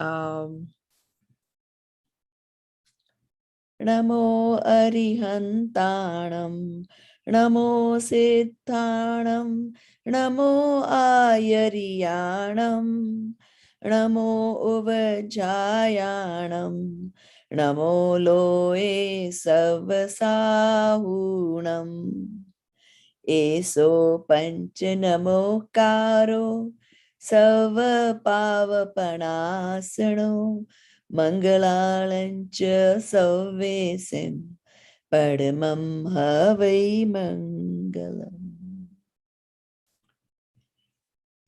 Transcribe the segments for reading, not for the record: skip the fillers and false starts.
Namo Arihantanam, Namo Siddhanam, Namo Ayariyanam, Namo Uvajayanam, Namo Loe Savasahunam. Eso Panchanamo Karo Sava Pavapanasano Mangalalancha Savesim Padamam Havai Mangalam.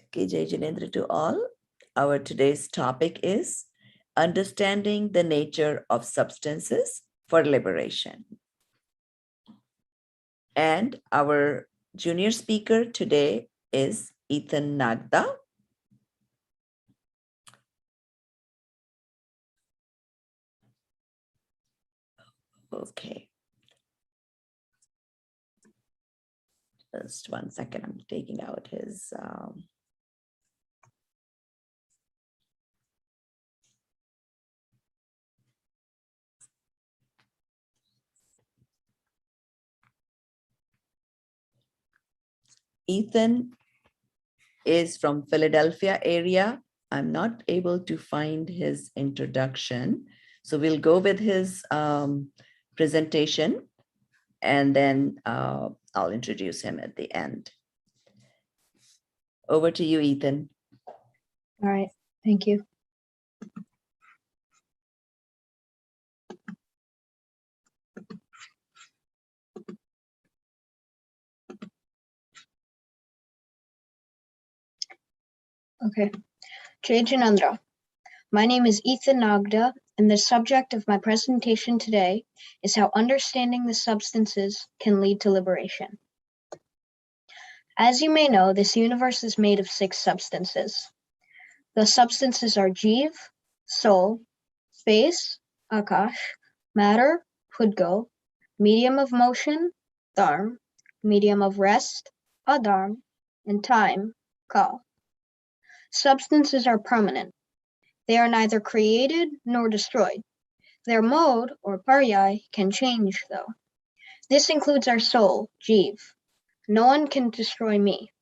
Okay, Jai Janendra to all. Our today's topic is understanding the nature of substances for liberation. And our junior speaker today is Ethan Nagda. Okay. Just 1 second, I'm taking out his... Ethan is from Philadelphia area. I'm not able to find his introduction. So we'll go with his presentation and then I'll introduce him at the end. Over to you, Ethan. All right, thank you. Okay, Jai Janendra. My name is Ethan Nagda, and the subject of my presentation today is how understanding the substances can lead to liberation. As you may know, this universe is made of 6 substances. The substances are Jiv, soul, space, Akash, matter, Pudgo, medium of motion, Dharm, medium of rest, Adharm, and time, Kal. Substances are permanent. They are neither created nor destroyed. Their mode, or paryay, can change, though. This includes our soul, Jiv. No one can destroy me.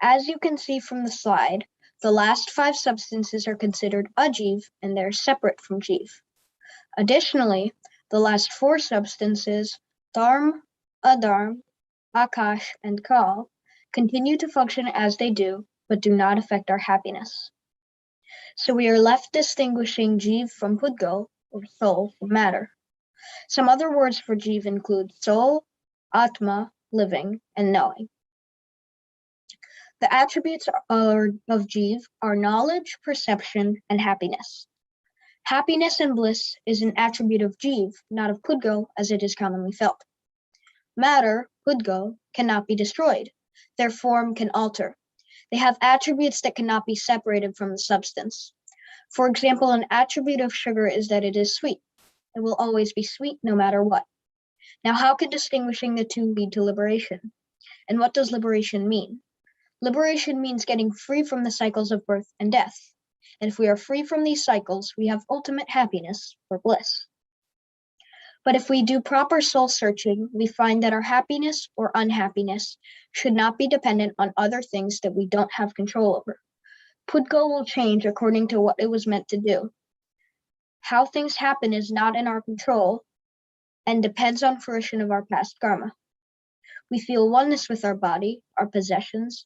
As you can see from the slide, the last 5 substances are considered ajiv, and they're separate from Jiv. Additionally, the last 4 substances, Dharm, Adharm, Akash, and Kal, continue to function as they do, but do not affect our happiness. So we are left distinguishing Jiv from Pudgo, or soul, from matter. Some other words for Jiv include soul, Atma, living, and knowing. The attributes of Jiv are knowledge, perception, and happiness. Happiness and bliss is an attribute of Jiv, not of Pudgo, as it is commonly felt. Matter, Pudgo, cannot be destroyed. Their form can alter. They have attributes that cannot be separated from the substance. For example, an attribute of sugar is that it is sweet. It will always be sweet no matter what. Now, how can distinguishing the two lead to liberation? And what does liberation mean? Liberation means getting free from the cycles of birth and death. And if we are free from these cycles, we have ultimate happiness or bliss. But if we do proper soul searching, we find that our happiness or unhappiness should not be dependent on other things that we don't have control over. Pudgo will change according to what it was meant to do. How things happen is not in our control and depends on fruition of our past karma. We feel oneness with our body, our possessions,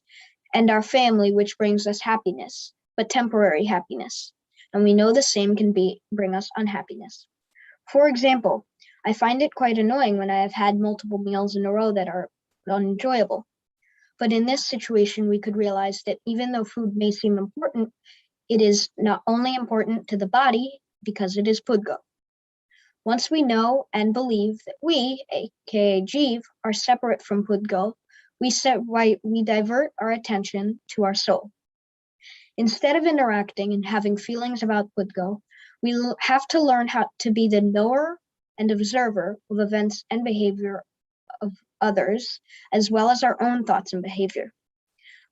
and our family, which brings us happiness, but temporary happiness. And we know the same can bring us unhappiness. For example, I find it quite annoying when I have had multiple meals in a row that are unenjoyable. But in this situation, we could realize that even though food may seem important, it is not only important to the body because it is Pudgo. Once we know and believe that we, aka Jiv, are separate from Pudgo, we divert our attention to our soul. Instead of interacting and having feelings about Pudgo, we have to learn how to be the knower and observer of events and behavior of others, as well as our own thoughts and behavior.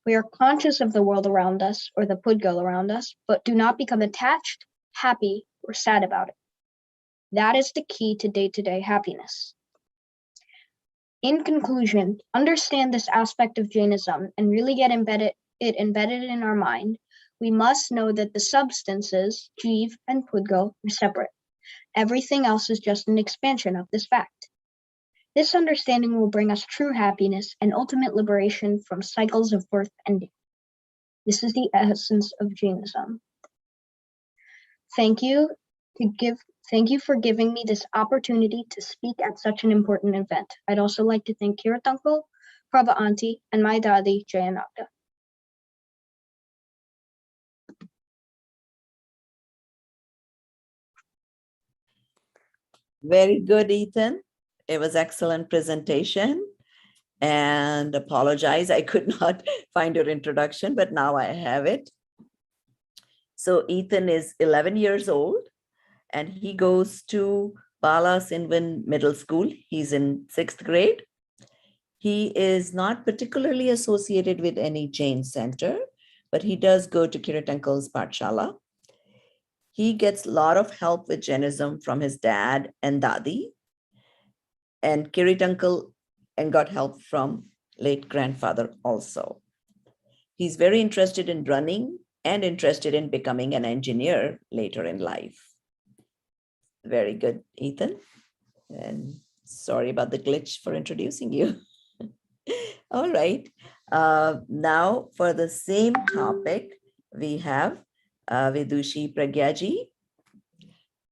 We are conscious of the world around us or the Pudgal around us, but do not become attached, happy, or sad about it. That is the key to day-to-day happiness. In conclusion, understand this aspect of Jainism and really get embedded in our mind. We must know that the substances, Jeev and Pudgal, are separate. Everything else is just an expansion of this fact. This understanding will bring us true happiness and ultimate liberation from cycles of birth and death. This is the essence of Jainism. Thank you for giving me this opportunity to speak at such an important event. I'd also like to thank Kirat Uncle, Prabha Auntie, and my Dadi, Jayanagda. Very good, Ethan. It was excellent presentation. And apologize, I could not find your introduction, but now I have it. So Ethan is 11 years old and he goes to Bala Sinvan Middle School. He's in 6th grade. He is not particularly associated with any Jain center, but he does go to Kirat Uncle's Pathshala. He gets a lot of help with Jainism from his dad and Dadi, and Kirat Uncle and got help from late grandfather also. He's very interested in running and interested in becoming an engineer later in life. Very good, Ethan. And sorry about the glitch for introducing you. All right. Now for the same topic, we have Vidushi Pragyaji.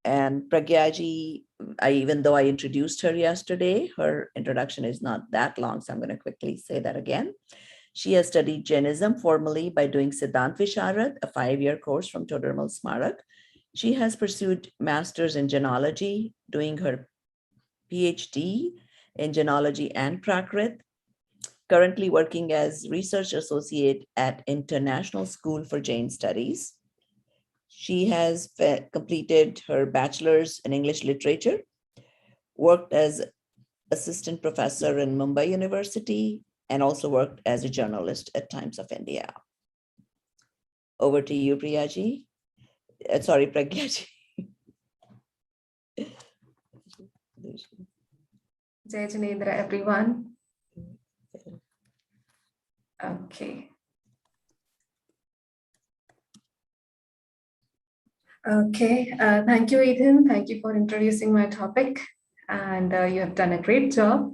And Pragyaji, even though I introduced her yesterday, her introduction is not that long, so I'm going to quickly say that again. She has studied Jainism formally by doing Siddhant Visharad, a 5-year course from Todarmal Smarak. She has pursued master's in Jainology, doing her PhD in Jainology and Prakrit, currently working as research associate at International School for Jain Studies. She has completed her bachelor's in English literature, worked as assistant professor in Mumbai University, and also worked as a journalist at Times of India. Over to you, Pragyaji. Sorry, Pragyaji. Jai Janendra, everyone. Okay. Okay, thank you, Ethan. Thank you for introducing my topic, and you have done a great job.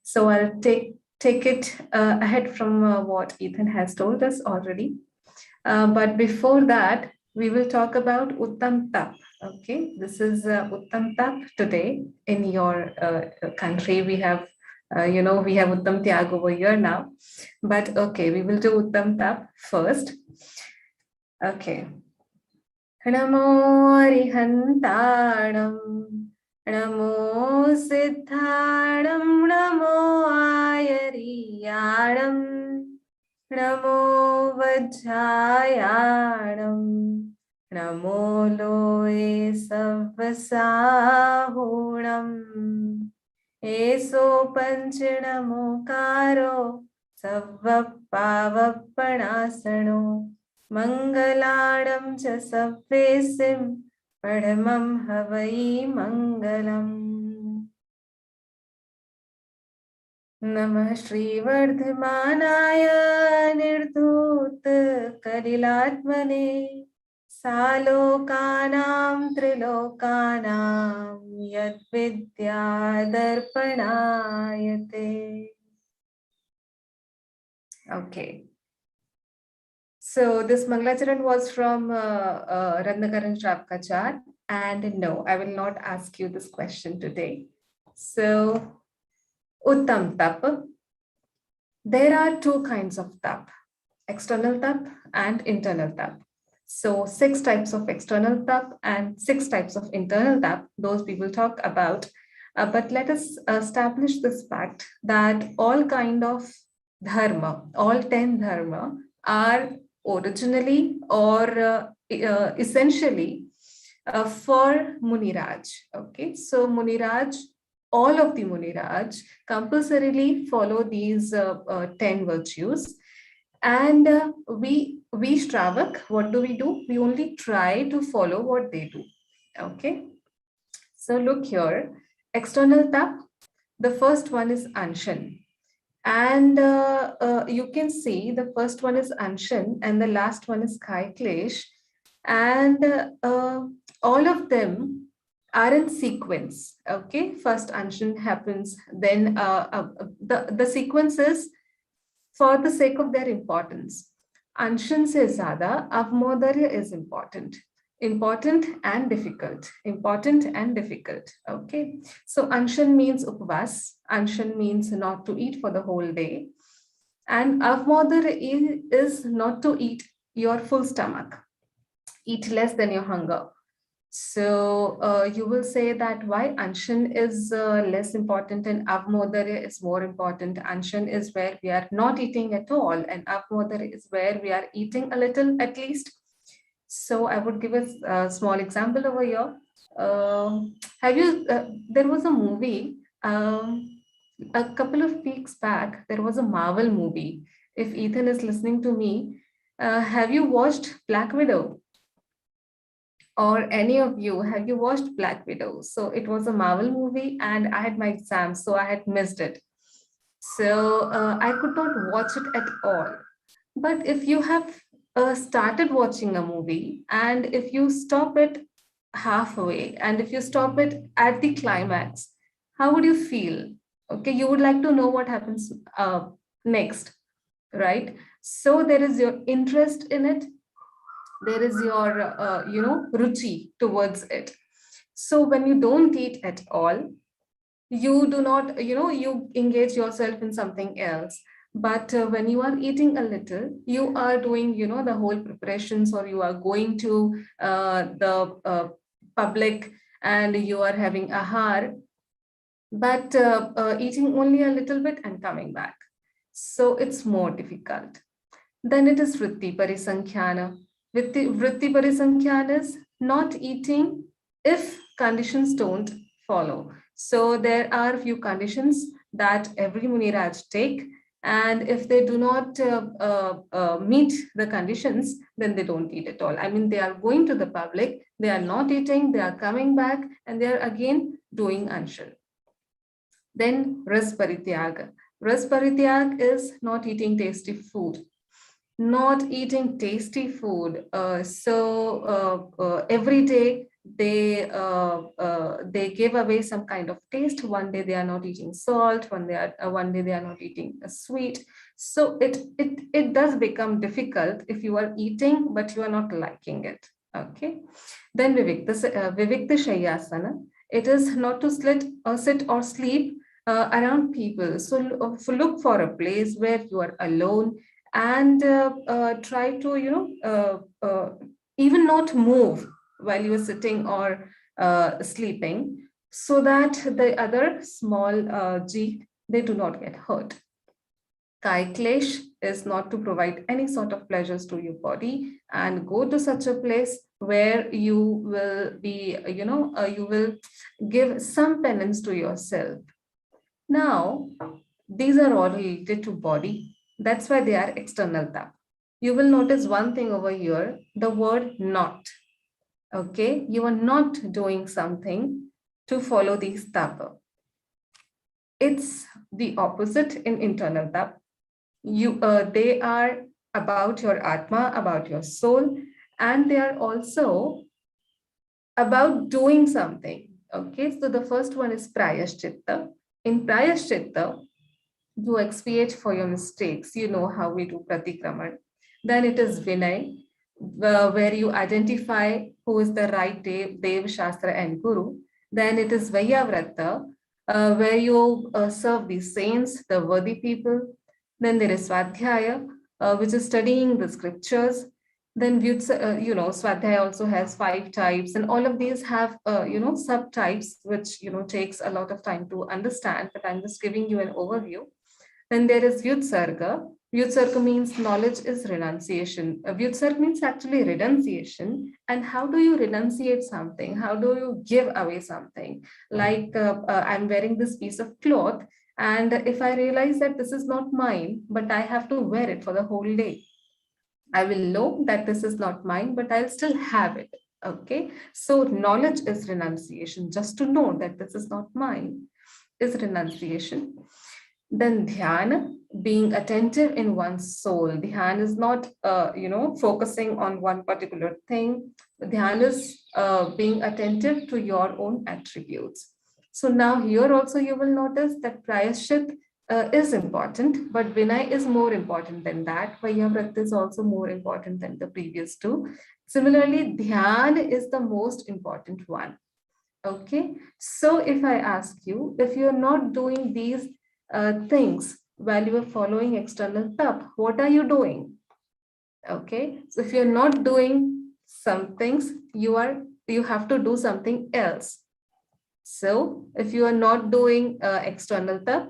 So I'll take it ahead from what Ethan has told us already. But before that, we will talk about Uttam Tap. Okay, this is Uttam Tap today. In your country, we have, we have Uttam Tyag over here now. But okay, we will do Uttam Tap first. Okay. Namo Arihantanam, Namo Siddhanam, Namo Ayariyanam, Namo Vajjayanam, Namo Loe Savvasahunam, Eso Panchanamo Karo, Savvapavappanasano, Mangaladam cha savvesim, Padamam havai mangalam. Namah Shri Vardhamanaya Nirdhut Kalilatmane, Salokanam Trilokanam Yad Vidya Darpanayate. Okay. So this Mangalacharan was from Ratnakaran Shrapkachar, and no, I will not ask you this question today. So Uttam Tap. There are 2 kinds of tap, external tap and internal tap. So 6 types of external tap and 6 types of internal tap, those we will talk about. But let us establish this fact that all kind of dharma, all 10 dharma are originally or essentially for Muniraj. Okay, so Muniraj, all of the Muniraj compulsorily follow these 10 virtues. And we Shravak, what do? We only try to follow what they do. Okay. So look here, external tap. The first one is Anshan. And you can see the first one is Anshan and the last one is Kaiklesh. And all of them are in sequence. Okay, first Anshan happens, then the sequence is for the sake of their importance. Anshan se zyada avmodarya is important. Important and difficult. Important and difficult. Okay. So Anshan means upvas. Anshan means not to eat for the whole day. And avmodarya is not to eat your full stomach. Eat less than your hunger. So you will say that why Anshan is less important and Avmodarya is more important. Anshan is where we are not eating at all, and Avmodarya is where we are eating a little at least. So I would give a small example over here. Have you? There was a movie a couple of weeks back. There was a Marvel movie. If Ethan is listening to me, have you watched Black Widow? Or any of you, have you watched Black Widow? So it was a Marvel movie and I had my exam, so I had missed it. So I could not watch it at all. But if you have started watching a movie and if you stop it halfway and if you stop it at the climax, how would you feel? Okay, you would like to know what happens next, right? So there is your interest in it, there is your ruchi towards it. So when you don't eat at all, you do not, you engage yourself in something else. But when you are eating a little, you are doing, the whole preparations, or you are going to the public and you are having ahar, but eating only a little bit and coming back. So it's more difficult. Then it is Vritti Parisankhyana. Vritti Parisankhyana is not eating if conditions don't follow. So there are few conditions that every Muniraj take, and if they do not meet the conditions, then they don't eat at all. I mean, they are going to the public, they are not eating, they are coming back, and they are again doing Anshul. Then Ras Parityag. Ras Parityag is not eating tasty food. Not eating tasty food. Every day they give away some kind of taste. One day they are not eating salt. One day they are not eating sweet. So it does become difficult if you are eating but you are not liking it. Okay. Then Vivikta Shayyasana. It is not to sit or sleep around people. So look for a place where you are alone and try to, even not move while you are sitting or sleeping, so that the other small they do not get hurt. Kaiklesh is not to provide any sort of pleasures to your body, and go to such a place where you will be, you will give some penance to yourself. Now, these are all related to body. That's why they are external tap. You will notice one thing over here, the word not. Okay, you are not doing something to follow these tapa. It's the opposite in internal tap. They are about your atma, about your soul, and they are also about doing something. Okay, so the first one is prayashchitta. In prayashchitta, you expiate for your mistakes. You know how we do pratikraman. Then it is Vinay, where you identify who is the right Dev, Shastra, and Guru. Then it is Vayyavrata, where you serve the saints, the worthy people. Then there is Swadhyaya, which is studying the scriptures. Then Swadhyaya also has 5 types, and all of these have subtypes, which takes a lot of time to understand. But I'm just giving you an overview. Then there is Vyutsarga. Vyutsarga means knowledge is renunciation. Vyutsarga means actually renunciation. And how do you renunciate something? How do you give away something? Like I'm wearing this piece of cloth And if I realize that this is not mine, but I have to wear it for the whole day, I will know that this is not mine, but I'll still have it. Okay. So knowledge is renunciation. Just to know that this is not mine is renunciation. Then dhyana, being attentive in one's soul. Dhyan is not, focusing on one particular thing. Dhyan is being attentive to your own attributes. So now here also you will notice that prayashit is important, but Vinay is more important than that. Vayavrat is also more important than the previous two. Similarly, Dhyan is the most important one. Okay, so if I ask you, if you're not doing these things while you are following external tap, what are you doing? Okay, so if you're not doing some things, you have to do something else. So if you are not doing external tap,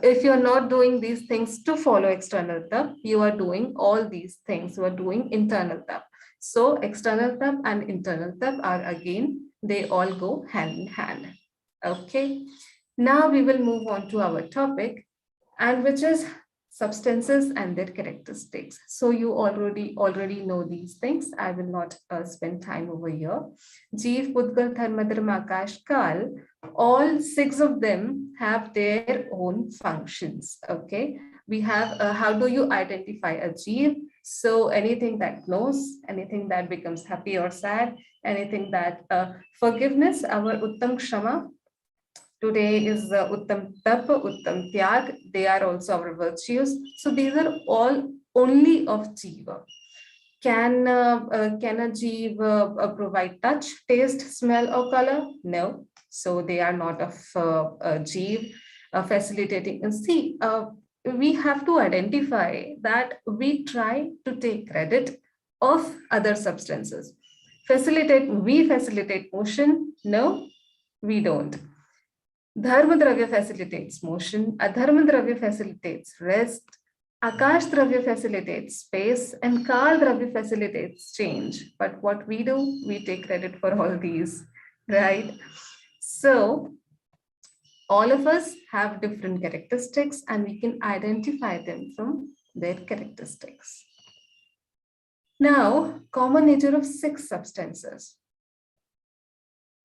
if you are not doing these things to follow external tap, you are doing all these things. You are doing internal tap. So external tap and internal tap are again, they all go hand in hand. Okay. Now we will move on to our topic, and which is substances and their characteristics. So you already know these things. I will not spend time over here. Jeev, Pudgal, Dharma, Dharma, Akash, Kal, all six of them have their own functions. Okay, we have how do you identify a Jeev? So anything that knows, anything that becomes happy or sad, anything that forgiveness, our Uttam Kshama. Today is Uttam Tap, Uttam Tyag. They are also our virtues. So these are all only of Jiva. Can a Jiva provide touch, taste, smell, or color? No. So they are not of Jiva facilitating. And see, we have to identify that we try to take credit of other substances. We facilitate motion? No, we don't. Dharma Dravya facilitates motion, Adharma Dravya facilitates rest, Akash Dravya facilitates space, and Kal Dravya facilitates change. But what we do, we take credit for all these, right? So, all of us have different characteristics and we can identify them from their characteristics. Now, common nature of six substances.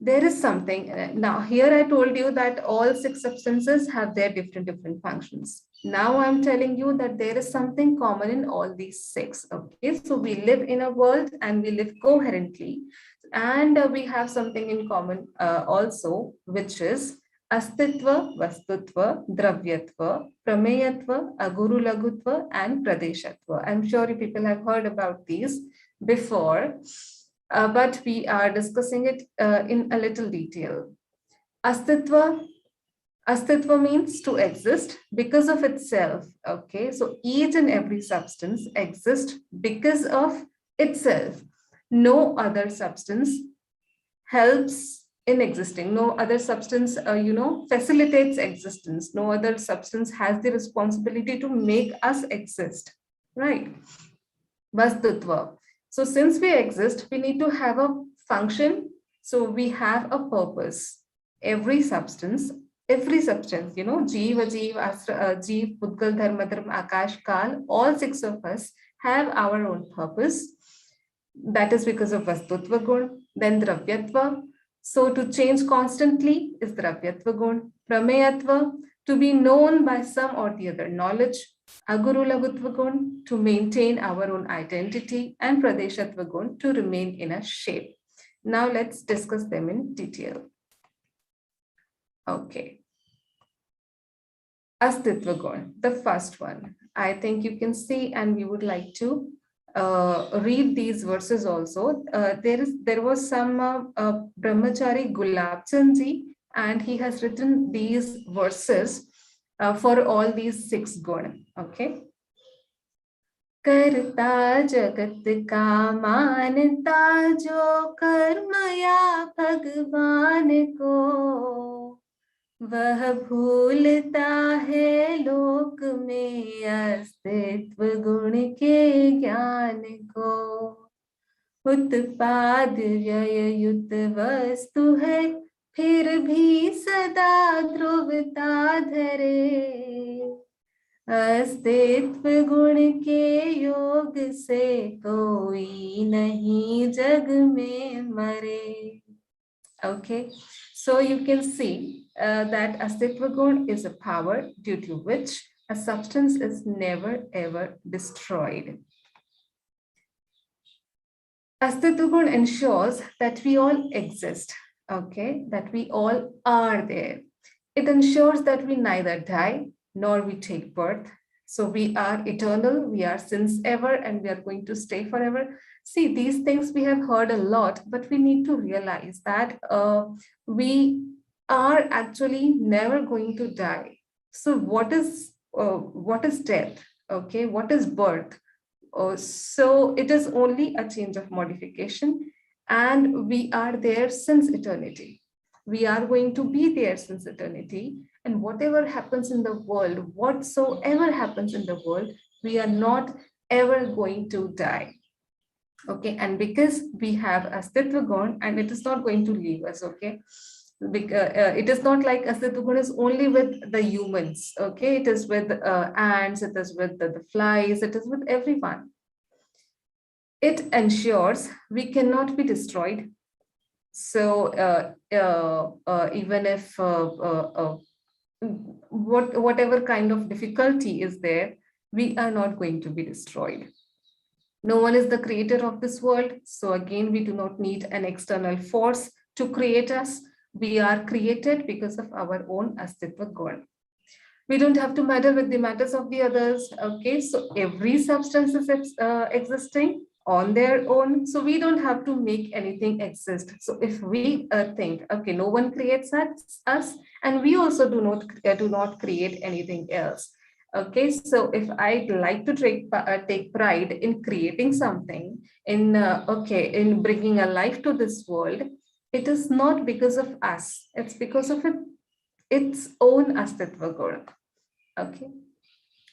There is something now here I told you that all six substances have their different functions. Now I'm telling you that there is something common in all these six. Okay, so we live in a world and we live coherently, and we have something in common also, which is astitva, vastutva, dravyatva, prameyatva, aguru lagutva, and pradeshatva. I'm sure you people have heard about these before. But we are discussing it in a little detail. Astitva means to exist because of itself. Okay, so each and every substance exists because of itself. No other substance helps in existing. No other substance, facilitates existence. No other substance has the responsibility to make us exist. Right? Vastutva. So since we exist, we need to have a function. So we have a purpose. Every substance, Jeeva, Jeev, Pudgal, Dharma, Akash, Kal, all six of us have our own purpose. That is because of Vastutva Gun. Then Dravyatva. So to change constantly is Dravyatva Gun. Prameyatva, to be known by some or the other knowledge. Aguru Lagutva Gun, to maintain our own identity, and Pradeshatva Gun, to remain in a shape. Now let's discuss them in detail. Okay. Astitva Gun, the first one. I think you can see, and we would like to read these verses also. There was some Brahmachari Gulab Chandji, and he has written these verses for all these six gun. Okay. करता जगत का मानता जो कर्मया भगवान को, वह भूलता है लोक में अस्तित्व गुण के ज्ञान को। उत्पाद व्यय युत वस्तु है फिर भी सदा ध्रुवता धरे, अस्तित्व गुण के योग से कोई नहीं जग में मरे. Okay, so you can see that Astitva Gun is a power due to which a substance is never ever destroyed. Astitva Gun ensures that we all exist, okay, that we all are there. It ensures that we neither die nor we take birth. So we are eternal, we are since ever, and we are going to stay forever. See, these things we have heard a lot, but we need to realize that we are actually never going to die. So what is death? Okay, what is birth? So it is only a change of modification, and we are there since eternity. We are going to be there since eternity, and whatever happens in the world, whatsoever happens in the world, we are not ever going to die. Okay, and because we have Astitva Gun, and it is not going to leave us, okay? Because it is not like Astitva Gun is only with the humans, okay? It is with ants, it is with the flies, it is with everyone. It ensures we cannot be destroyed. So even if whatever kind of difficulty is there, we are not going to be destroyed. No one is the creator of this world. So again, we do not need an external force to create us. We are created because of our own Astitva Gun. We don't have to meddle with the matters of the others. Okay, so every substance is existing on their own. So we don't have to make anything exist. So if we think, okay, no one creates us, and we also do not create anything else. Okay, so if I like to take pride in creating something, in bringing a life to this world, it is not because of us. It's because of its own Astitva Gun. Okay,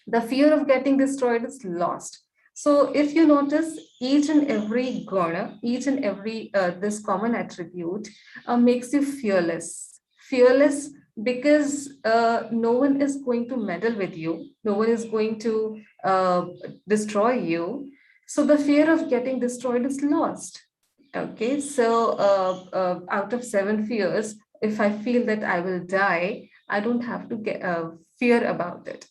the fear of getting destroyed is lost. So if you notice, each and every guna, each and every this common attribute makes you fearless. Fearless because no one is going to meddle with you, no one is going to destroy you. So the fear of getting destroyed is lost. Okay, so out of 7 fears, if I feel that I will die, I don't have to get fear about it.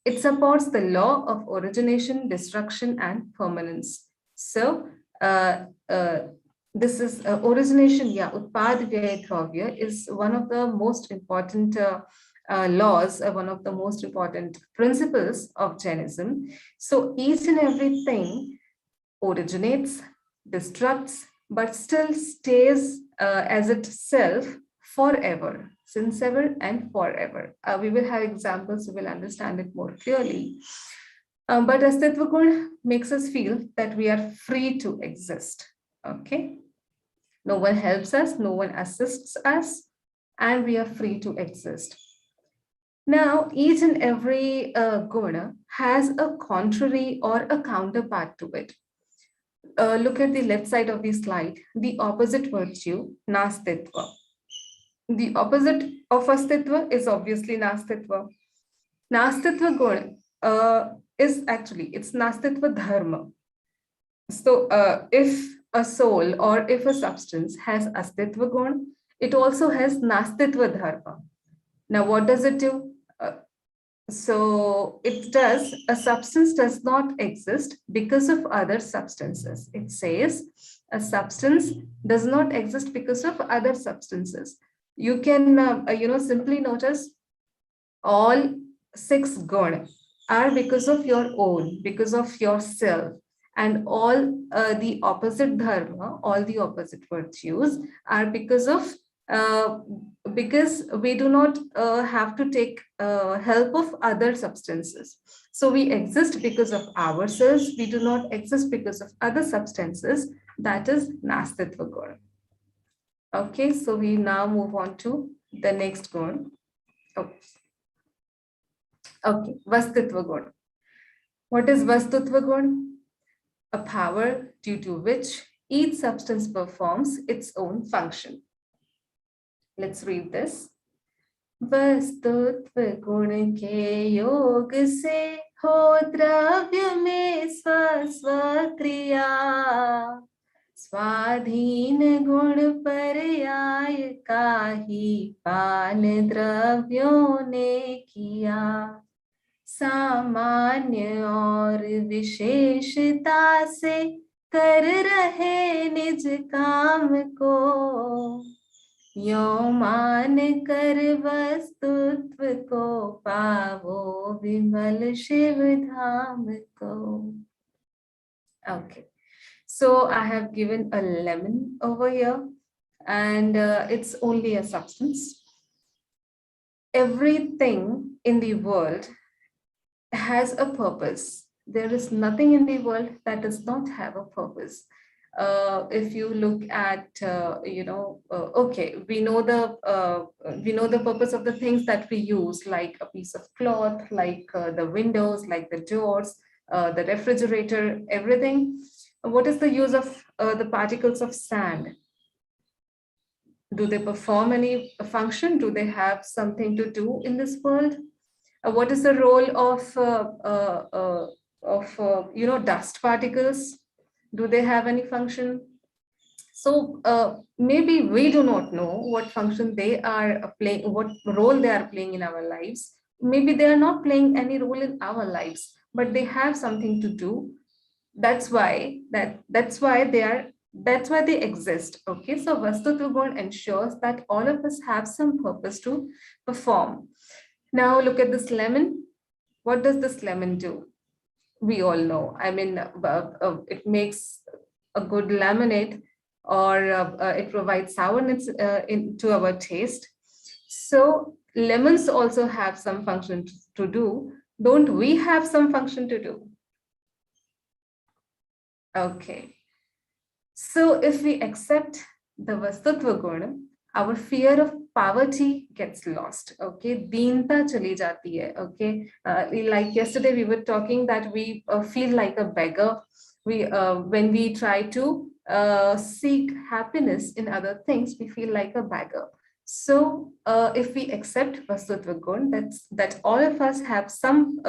It supports the law of origination, destruction, and permanence. So this is origination, yeah, Utpad Vyay Dravya is one of the most important laws, one of the most important principles of Jainism. So each and everything originates, destructs, but still stays as itself forever, since ever and forever. We will have examples, we will understand it more clearly. But Astitva Gun makes us feel that we are free to exist. Okay? No one helps us, no one assists us, and we are free to exist. Now, each and every guna has a contrary or a counterpart to it. Look at the left side of the slide, the opposite virtue, nastitva. The opposite of astitva is obviously nastitva. Nastitva gun is actually, it's nastitva dharma. So if a soul or if a substance has astitva gun, it also has nastitva dharma. Now, what does it do? So it does, a substance does not exist because of other substances. It says a substance does not exist because of other substances. You can, simply notice all 6 guna are because of your own, because of yourself. And all the opposite dharma, all the opposite virtues are because we do not have to take help of other substances. So we exist because of ourselves. We do not exist because of other substances. That is nastitva guna. Okay, so we now move on to the next guna. Oh. Okay, vastitva guna. What is vastutva guna? A power due to which each substance performs its own function. Let's read this. वस्तुत्व गुण के योग से हो द्रव्य में स्वक्रिया स्वाधीन गुण पर्याय का ही पान द्रव्यों ने किया सामान्य और विशेषता से कर रहे निज काम को यो मान कर वस्तुत्व को पावो विमल शिव धाम को. Okay, so I have given a lemon over here, and it's only a substance. Everything in the world has a purpose. There is nothing in the world that does not have a purpose. If you look at, okay, we know the purpose of the things that we use, like a piece of cloth, like the windows, like the doors, the refrigerator, everything. What is the use of the particles of sand? Do they perform any function? Do they have something to do in this world? What is the role of dust particles? Do they have any function? So maybe we do not know what function they are playing, what role they are playing in our lives. Maybe they are not playing any role in our lives, but they have something to do. That's why they exist. Okay, so Vastutva Gun ensures that all of us have some purpose to perform. Now look at this lemon. What does this lemon do? We all know. I mean, it makes a good lemonade, or it provides sourness into our taste. So lemons also have some function to do. Don't we have some function to do? Okay. So if we accept the Vastutva Guna, our fear of poverty gets lost. Okay, deenta chali jati hai. Okay, like yesterday we were talking that we feel like a beggar. When we try to seek happiness in other things, we feel like a beggar. So if we accept Vastutva Gun, that all of us have some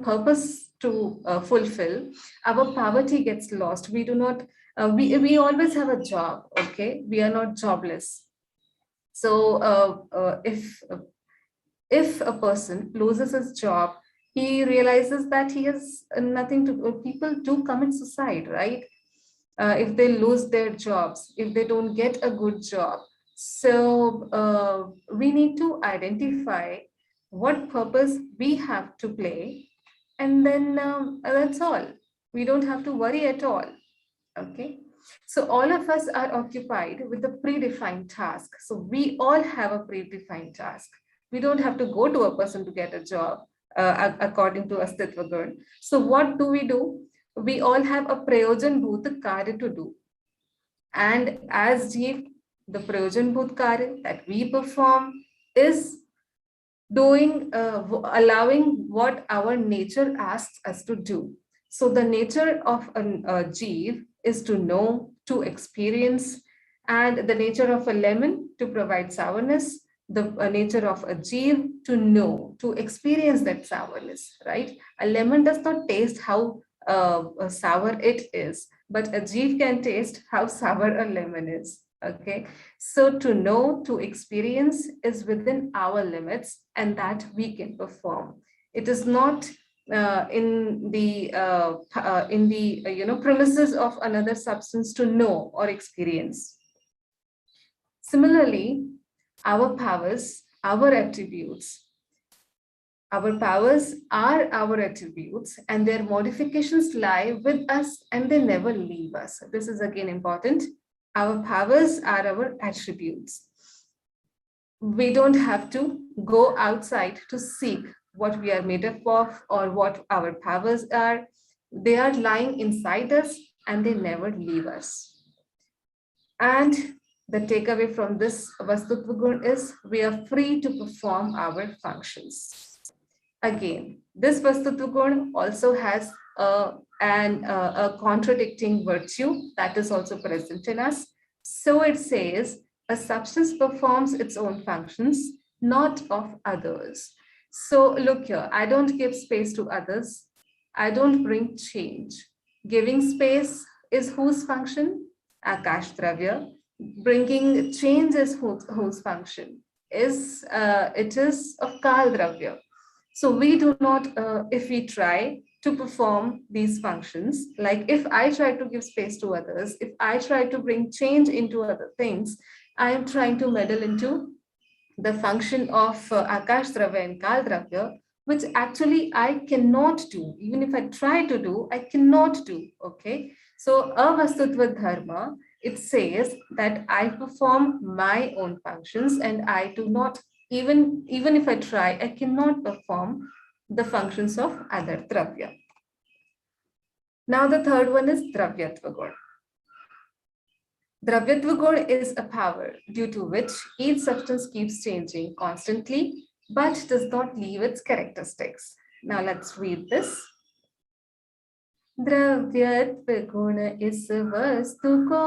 purpose to fulfill, our poverty gets lost. We do not. We always have a job. Okay, we are not jobless. So if a person loses his job, he realizes that he has nothing to. People do commit suicide, right? If they lose their jobs, if they don't get a good job. So we need to identify what purpose we have to play, and then that's all. We don't have to worry at all. Okay. So all of us are occupied with a predefined task. So we all have a predefined task. We don't have to go to a person to get a job according to Astitva Gun. So what do? We all have a Prayojan Bhut Karya to do. And as Jeev, the Prayojan Bhut Karya that we perform is doing, allowing what our nature asks us to do. So the nature of a Jeev is to know, to experience, and the nature of a lemon to provide sourness, the nature of a Jeev to know, to experience that sourness, right? A lemon does not taste how sour it is, but a Jeev can taste how sour a lemon is. Okay, so to know, to experience is within our limits, and that we can perform. It is not in the premises of another substance to know or experience. Similarly, our powers, our attributes. Our powers are our attributes, and their modifications lie with us, and they never leave us. This is again important. Our powers are our attributes. We don't have to go outside to seek what we are made up of or what our powers are. They are lying inside us, and they never leave us. And the takeaway from this Vastutva Gun is we are free to perform our functions. Again, this Vastutva Gun also has a contradicting virtue that is also present in us. So it says, A substance performs its own functions, not of others. So look here, I don't give space to others. I don't bring change. Giving space is whose function? Akash Dravya. Bringing change is whose function? It is of Kal Dravya. So we do not, if we try to perform these functions, like if I try to give space to others, if I try to bring change into other things, I am trying to meddle into the function of Akash Dravya and Kal Dravya, which actually I cannot do. Even if I try to do, I cannot do. Okay. So, avastutva dharma, it says that I perform my own functions and I do not, even if I try, I cannot perform the functions of other dravya. Now, the third one is dravyatva gun. Dravyatva gun is a power due to which each substance keeps changing constantly but does not leave its characteristics. Now let's read this. द्रव्यत्व गुण इस वस्तु को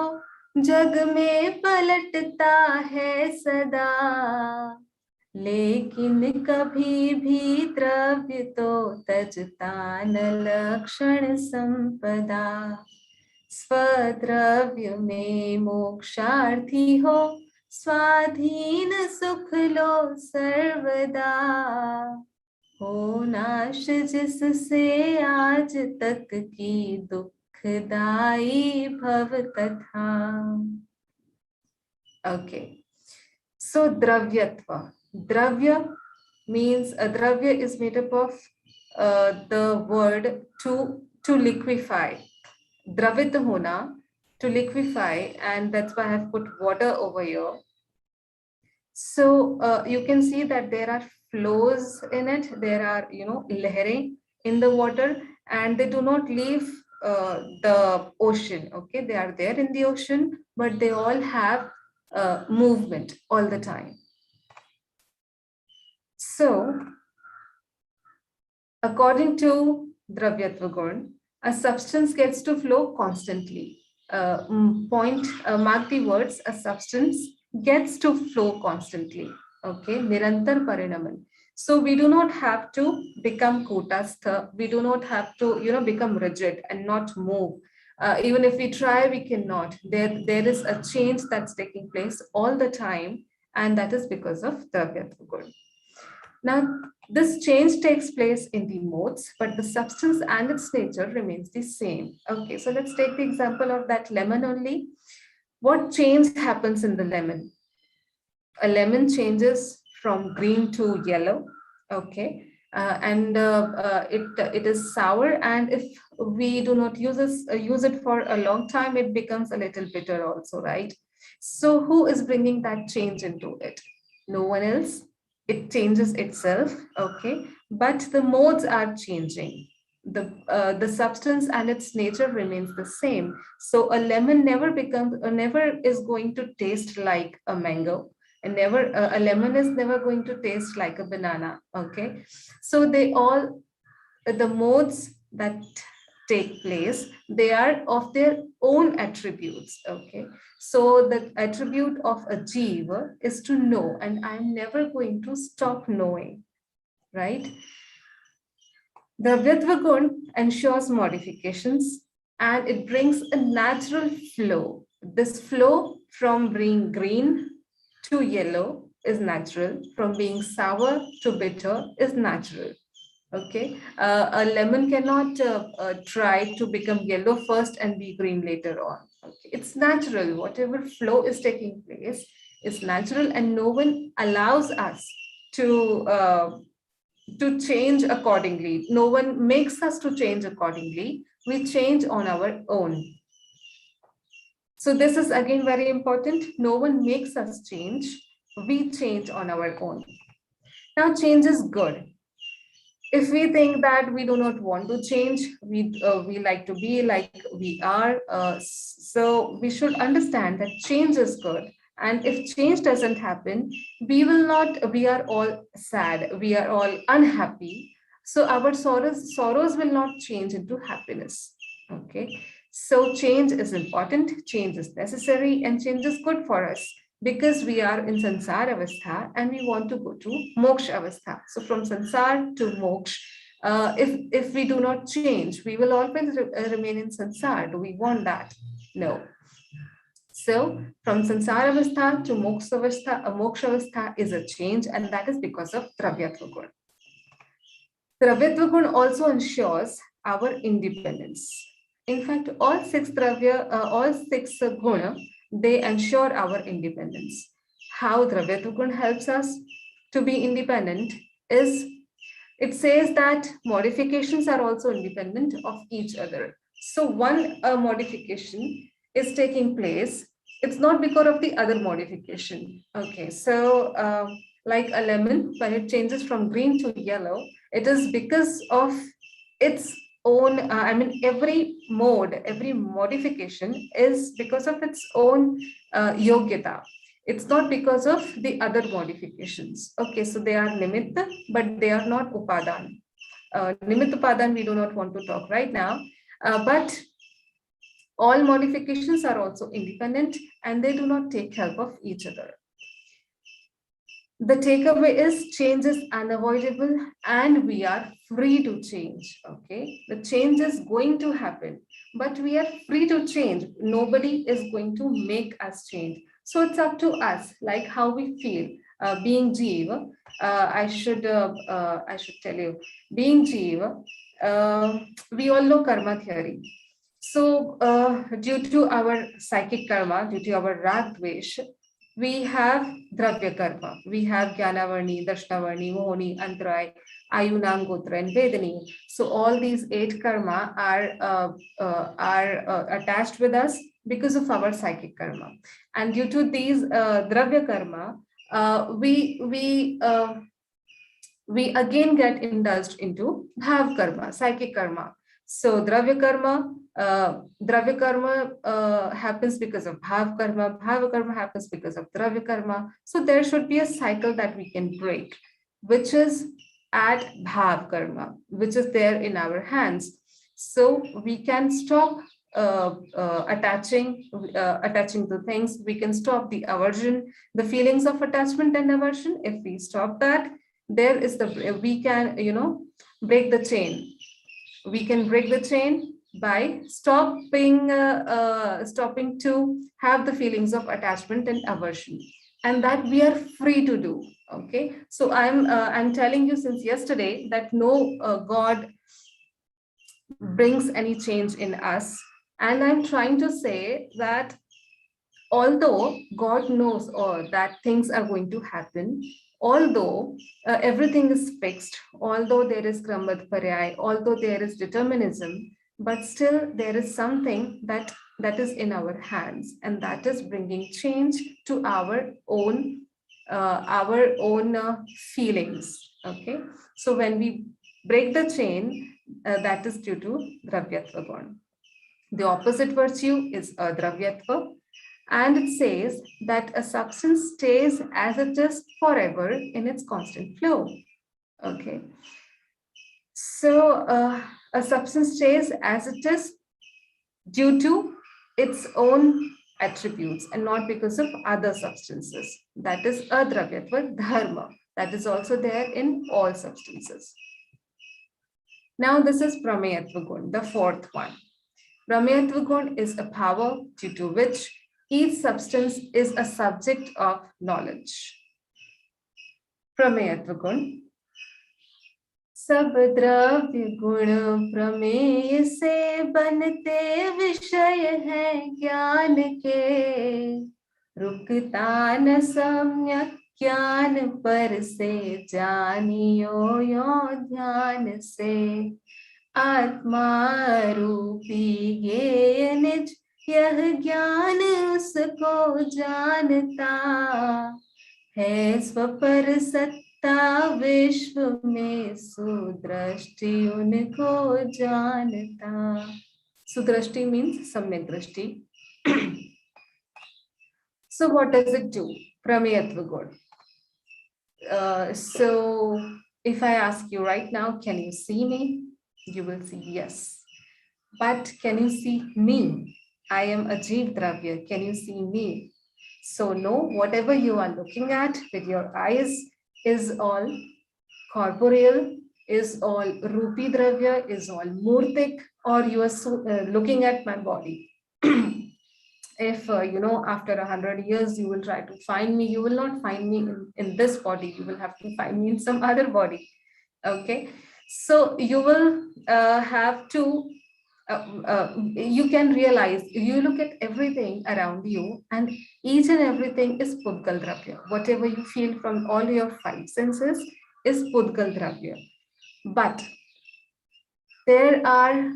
जग में पलटता है सदा, लेकिन कभी भी द्रव्य तो तजता न लक्षण संपदा। स्वद्रव्य में मोक्षार्थी हो, स्वाधीन सुख लो सर्वदा, हो नाश जिससे आज तक की दुखदाई भव कथा। Okay, so dravyatva. Dravya means a dravya is made up of the word to liquefy. Dravit hona, to liquefy, and that's why I have put water over here. So you can see that there are flows in it. There are, lehre in the water, and they do not leave the ocean. Okay, they are there in the ocean, but they all have movement all the time. So, according to Dravyatva Gun, a substance gets to flow constantly. Mark the words, a substance gets to flow constantly. Okay, Nirantar Parinaman. So we do not have to become kutastha. We do not have to, become rigid and not move. Even if we try, we cannot. There is a change that's taking place all the time, and that is because of Dravyatva Gun. Now, this change takes place in the modes, but the substance and its nature remains the same. Okay, so let's take the example of that lemon only. What change happens in the lemon? A lemon changes from green to yellow. Okay, it is sour, and if we do not use it for a long time, it becomes a little bitter also, right? So who is bringing that change into it? No one else. It changes itself, okay, but the modes are changing. The substance and its nature remains the same. So a lemon never is going to taste like a mango, and a lemon is never going to taste like a banana. Okay, so the modes that take place, they are of their own attributes. Okay, so the attribute of a jiva is to know, and I'm never going to stop knowing, right? Dravyatva gun ensures modifications, and it brings a natural flow. This flow from being green to yellow is natural, from being sour to bitter is natural. Okay, a lemon cannot try to become yellow first and be green later on. Okay, it's natural. Whatever flow is taking place is natural, and no one allows us to change accordingly. No one makes us to change accordingly. We change on our own. So this is again very important. No one makes us change. We change on our own. Now, change is good. If we think that we do not want to change, we like to be like we are, so we should understand that change is good. And if change doesn't happen, we are all sad, we are all unhappy. So our sorrows will not change into happiness. Okay, so change is important, change is necessary, and change is good for us. because we are in Sansar Avastha and we want to go to Moksha Avastha. So from Sansar to Moksha, if we do not change, we will always remain in Sansar. Do we want that? No. So from Sansara Avastha to Moksha Avastha is a change, and that is because of Dravyatva Gun. Dravyatva Gun also ensures our independence. In fact, all six guna, they ensure our independence. How Dravyatva Gun helps us to be independent is, it says that modifications are also independent of each other. So one modification is taking place, it's not because of the other modification. Okay, so like a lemon, when it changes from green to yellow, it is because of its own, every mode, every modification is because of its own yogyata. It's not because of the other modifications. Okay, so they are nimitta, but they are not upadan. Nimitta upadan we do not want to talk right now, but all modifications are also independent and they do not take help of each other. The takeaway is change is unavoidable and we are free to change. Okay, the change is going to happen, but we are free to change. Nobody is going to make us change. So it's up to us, like how we feel. Being Jeeva, I should tell you, being Jeeva, we all know karma theory. So due to our psychic karma, due to our rag dvesh, we have dravya karma. We have Gyanavarni, Dashnavarni, Mohani, Antray, Ayunam, Gotra, and Vedani. So all these 8 karma are attached with us because of our psychic karma. And due to these dravya karma, we again get indulged into bhav karma, psychic karma. So dravya karma happens because of bhav karma happens because of dravya karma. So there should be a cycle that we can break, which is at bhav karma, which is there in our hands. So we can stop attaching to things. We can stop the aversion, the feelings of attachment and aversion. If we stop that, there is we can break the chain. We can break the chain by stopping to have the feelings of attachment and aversion, and that we are free to do. Okay, so I'm telling you since yesterday that no God brings any change in us, and I'm trying to say that although God knows that things are going to happen, although everything is fixed, although there is Kramad Paryay, although there is determinism, but still there is something that is in our hands, and that is bringing change to our own feelings. Okay, so when we break the chain, that is due to Dravyatva Gun. The opposite virtue is Dravyatva. And it says that a substance stays as it is forever in its constant flow. Okay. So a substance stays as it is due to its own attributes and not because of other substances. That is adravyatva dharma. That is also there in all substances. Now this is prameyatva gun, the 4th one. Prameyatva gun is a power due to which each substance is a subject of knowledge. Prameyatva gun. सब द्रव्य गुण प्रमेय से बनते विषय हैं ज्ञान के, रुकता न सम्यक ज्ञान पर से जानियो यो ध्यान से, आत्मा रूपी ये निज यह ज्ञान उसको जानता है, स्वपर सत्ता विश्व में सुदृष्टि उनको जानता. Sudrishti means samyak drishti. So what does it do? Prameyatva gun. So if I ask you right now, can you see me? You will see yes. But can you see me? I am a Jeev Dravya. Can you see me? So no, whatever you are looking at with your eyes is all corporeal, is all rupi dravya, is all murtik, or you are looking at my body. If after 100 years you will try to find me, you will not find me in this body, you will have to find me in some other body. Okay, so you will have to you can realize, you look at everything around you, and each and everything is pudgal dravya. Whatever you feel from all your five senses is pudgal dravya. But there are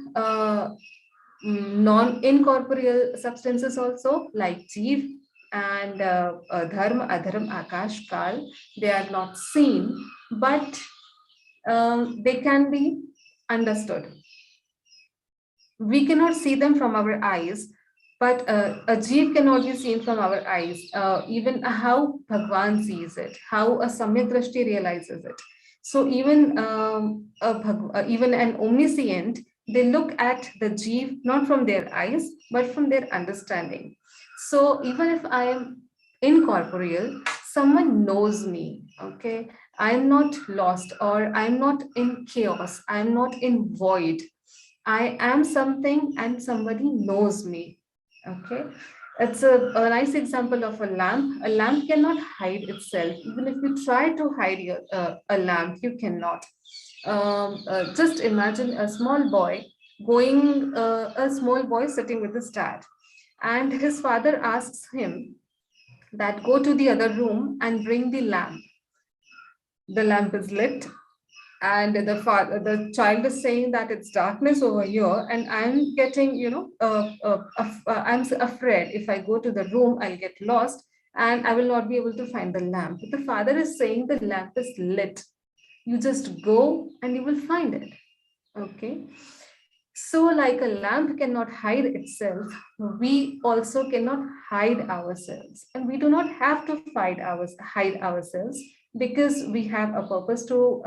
non-incorporeal substances also, like jeev and dharma, adharma, akash, kal. They are not seen, but they can be understood. We cannot see them from our eyes, but a jeev cannot be seen from our eyes. Even how Bhagwan sees it, how a Samyak Drashti realizes it. So even even an omniscient, they look at the jeev not from their eyes, but from their understanding. So even if I am incorporeal, someone knows me. Okay, I am not lost, or I am not in chaos. I am not in void. I am something and somebody knows me. Okay. It's a nice example of a lamp. A lamp cannot hide itself. Even if you try to hide a lamp, you cannot. Just imagine a small boy a small boy sitting with his dad, and his father asks him that go to the other room and bring the lamp. The lamp is lit, and the child is saying that it's darkness over here, and I'm getting I'm afraid if I go to the room I'll get lost and I will not be able to find the lamp. But the father is saying the lamp is lit, you just go and you will find it. Okay, so like a lamp cannot hide itself, we also cannot hide ourselves, and we do not have to hide ourselves, because we have a purpose to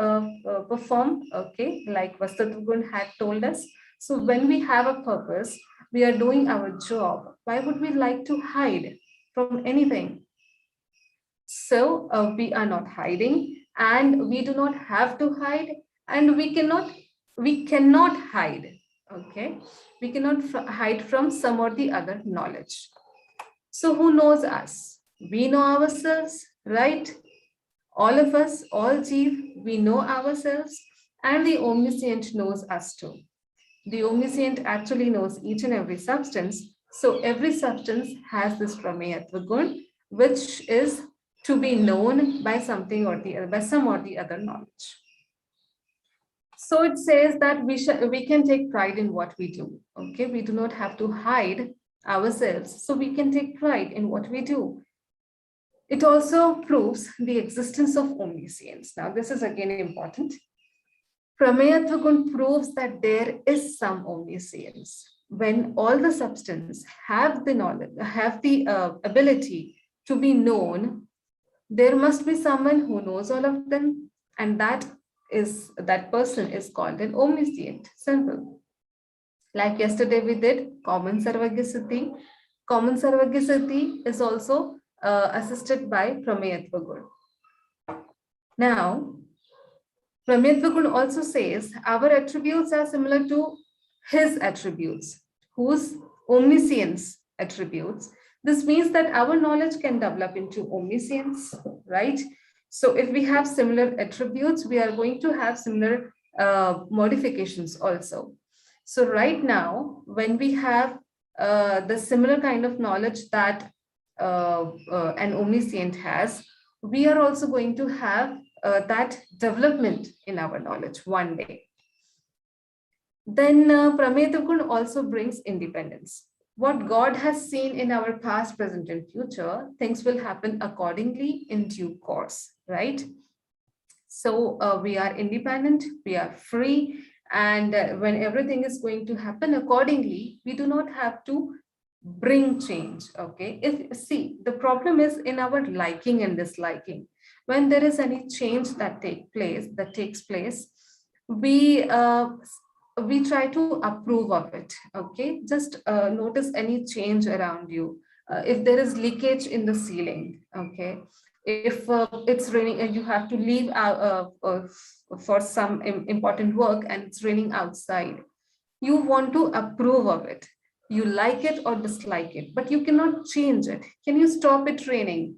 perform. Okay, like Vastatrugun had told us. So when we have a purpose, we are doing our job. Why would we like to hide from anything? So we are not hiding, and we do not have to hide, and we cannot hide. Okay, we cannot hide from some or the other knowledge. So who knows us? We know ourselves, right? All of us, all Jeev, we know ourselves, and the omniscient knows us too. The omniscient actually knows each and every substance. So every substance has this prameyatva gun, which is to be known by something or the other, by some or the other knowledge. So it says that we can take pride in what we do. Okay, we do not have to hide ourselves, so we can take pride in what we do. It also proves the existence of omniscience. Now, this is again important. Prameyatva gun proves that there is some omniscience. When all the substance have the knowledge, have the ability to be known, there must be someone who knows all of them, and that person is called an omniscient. Simple. Like yesterday we did common Sarvagya Siddhi. Common Sarvagya Siddhi is also assisted by Prameyatva gun. Now, Prameyatva gun also says our attributes are similar to his attributes, whose omniscience attributes. This means that our knowledge can develop into omniscience, right? So if we have similar attributes, we are going to have similar modifications also. So right now, when we have the similar kind of knowledge that an omniscient has, we are also going to have that development in our knowledge one day. Then Prameyatva gun also brings independence. What God has seen in our past, present, and future, things will happen accordingly in due course, right? So we are independent, we are free, and when everything is going to happen accordingly, we do not have to bring change. Okay, the problem is in our liking and disliking. When there is any change that takes place, we try to approve of it. Okay, just notice any change around you. if there is leakage in the ceiling, okay, if it's raining and you have to leave for some important work and it's raining outside, you want to approve of it. You like it or dislike it, but you cannot change it. Can you stop it raining?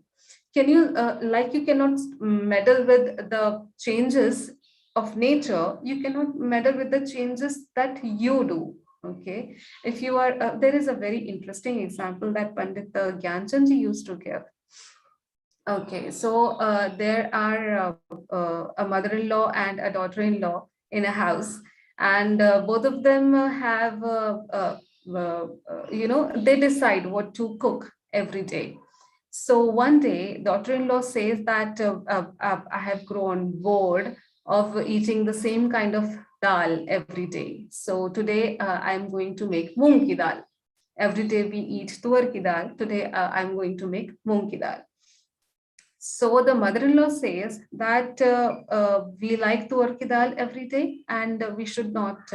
Can you, like you cannot meddle with the changes of nature, you cannot meddle with the changes that you do. Okay, if you are, there is a very interesting example that Pandit Gyanchandji used to give. Okay, so there are a mother-in-law and a daughter-in-law in a house, and both of them they decide what to cook every day. So one day, daughter-in-law says that I have grown bored of eating the same kind of dal every day. So today I am going to make moong ki dal. Every day we eat tuar ki dal. Today I'm going to make moong ki dal. So the mother-in-law says that we like tuar ki dal every day and we should not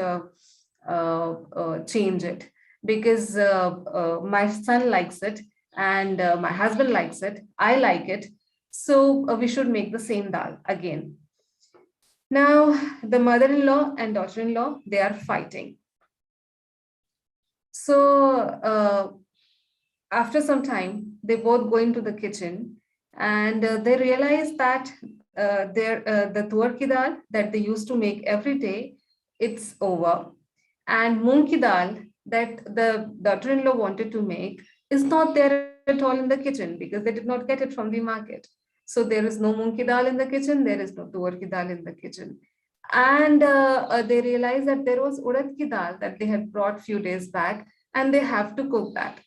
change it, because my son likes it and my husband likes it, I like it, so we should make the same dal again. Now the mother-in-law and daughter-in-law, they are fighting. So after some time, they both go into the kitchen and they realize that the tuar ki dal that they used to make every day, it's over. And moong ki dal that the daughter-in-law wanted to make is not there at all in the kitchen, because they did not get it from the market. So there is no moong ki dal in the kitchen, there is no tuar ki dal in the kitchen. And they realized that there was urad ki dal that they had brought few days back, and they have to cook that.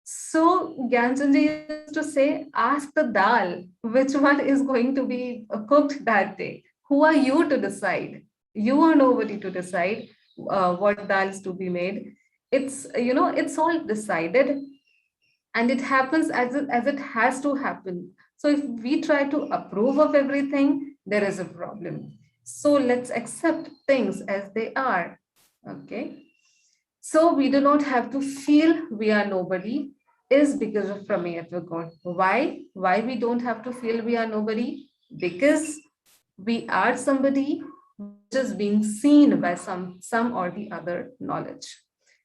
So Gyanchandji used to say, ask the dal which one is going to be cooked that day. Who are you to decide? You are nobody to decide what dal is to be made. It's, it's all decided, and it happens as it has to happen. So if we try to approve of everything, there is a problem. So let's accept things as they are. Okay. So we do not have to feel we are nobody, is because of Prameyatva Gun. Why? Why we don't have to feel we are nobody? Because we are somebody which is being seen by some or the other knowledge.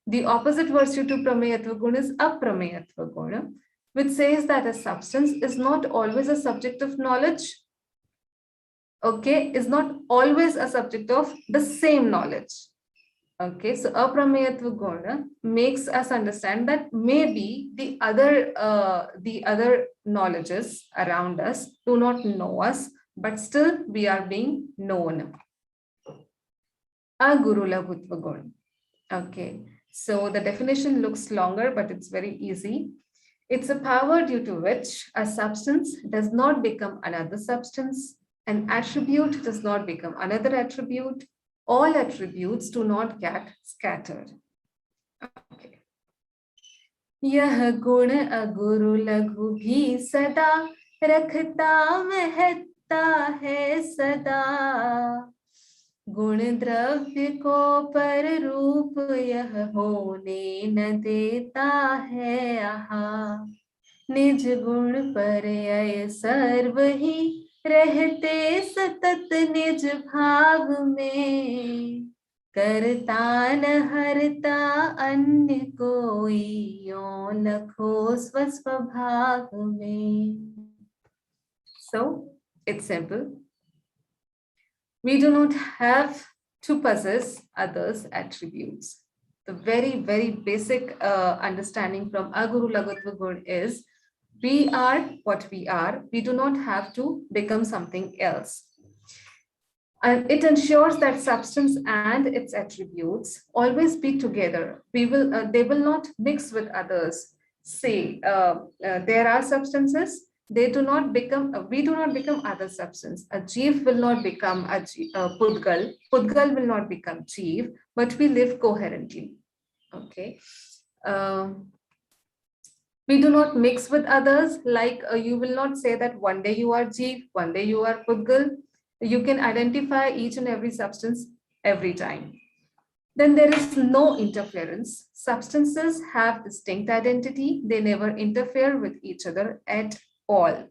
The opposite virtue to Prameyatva Gun is Aprameyatva Gun, which says that a substance is not always a subject of knowledge. Okay, is not always a subject of the same knowledge. Okay, so Aprameyatva Guna makes us understand that maybe the other knowledges around us do not know us, but still we are being known. Aguru Lagutva Guna. Okay, so the definition looks longer, but it's very easy. It's a power due to which a substance does not become another substance, an attribute does not become another attribute, all attributes do not get scattered. Okay. यह गुण अगुरु लघु भी सदा रखता महत्ता है सदा, गुण द्रव्य को पर रूप यह होने न देता है आहा, निज गुण पर यह सर्व ही रहते सतत निज भाव में, करता न हरता अन्य कोई, यो लखो स्वस्वभाव में. So it's simple. We do not have to possess others' attributes. The very, very basic understanding from Aguru Lagutva Gun is, we are what we are. We do not have to become something else. And it ensures that substance and its attributes always be together. They will not mix with others. Say, there are substances, they do not become, we do not become other substance. A jeev will not become a pudgal. Pudgal will not become jeev, but we live coherently. Okay. We do not mix with others, like you will not say that one day you are jeev, one day you are pudgal. You can identify each and every substance every time. then there is no interference. Substances have distinct identity. They never interfere with each other at all.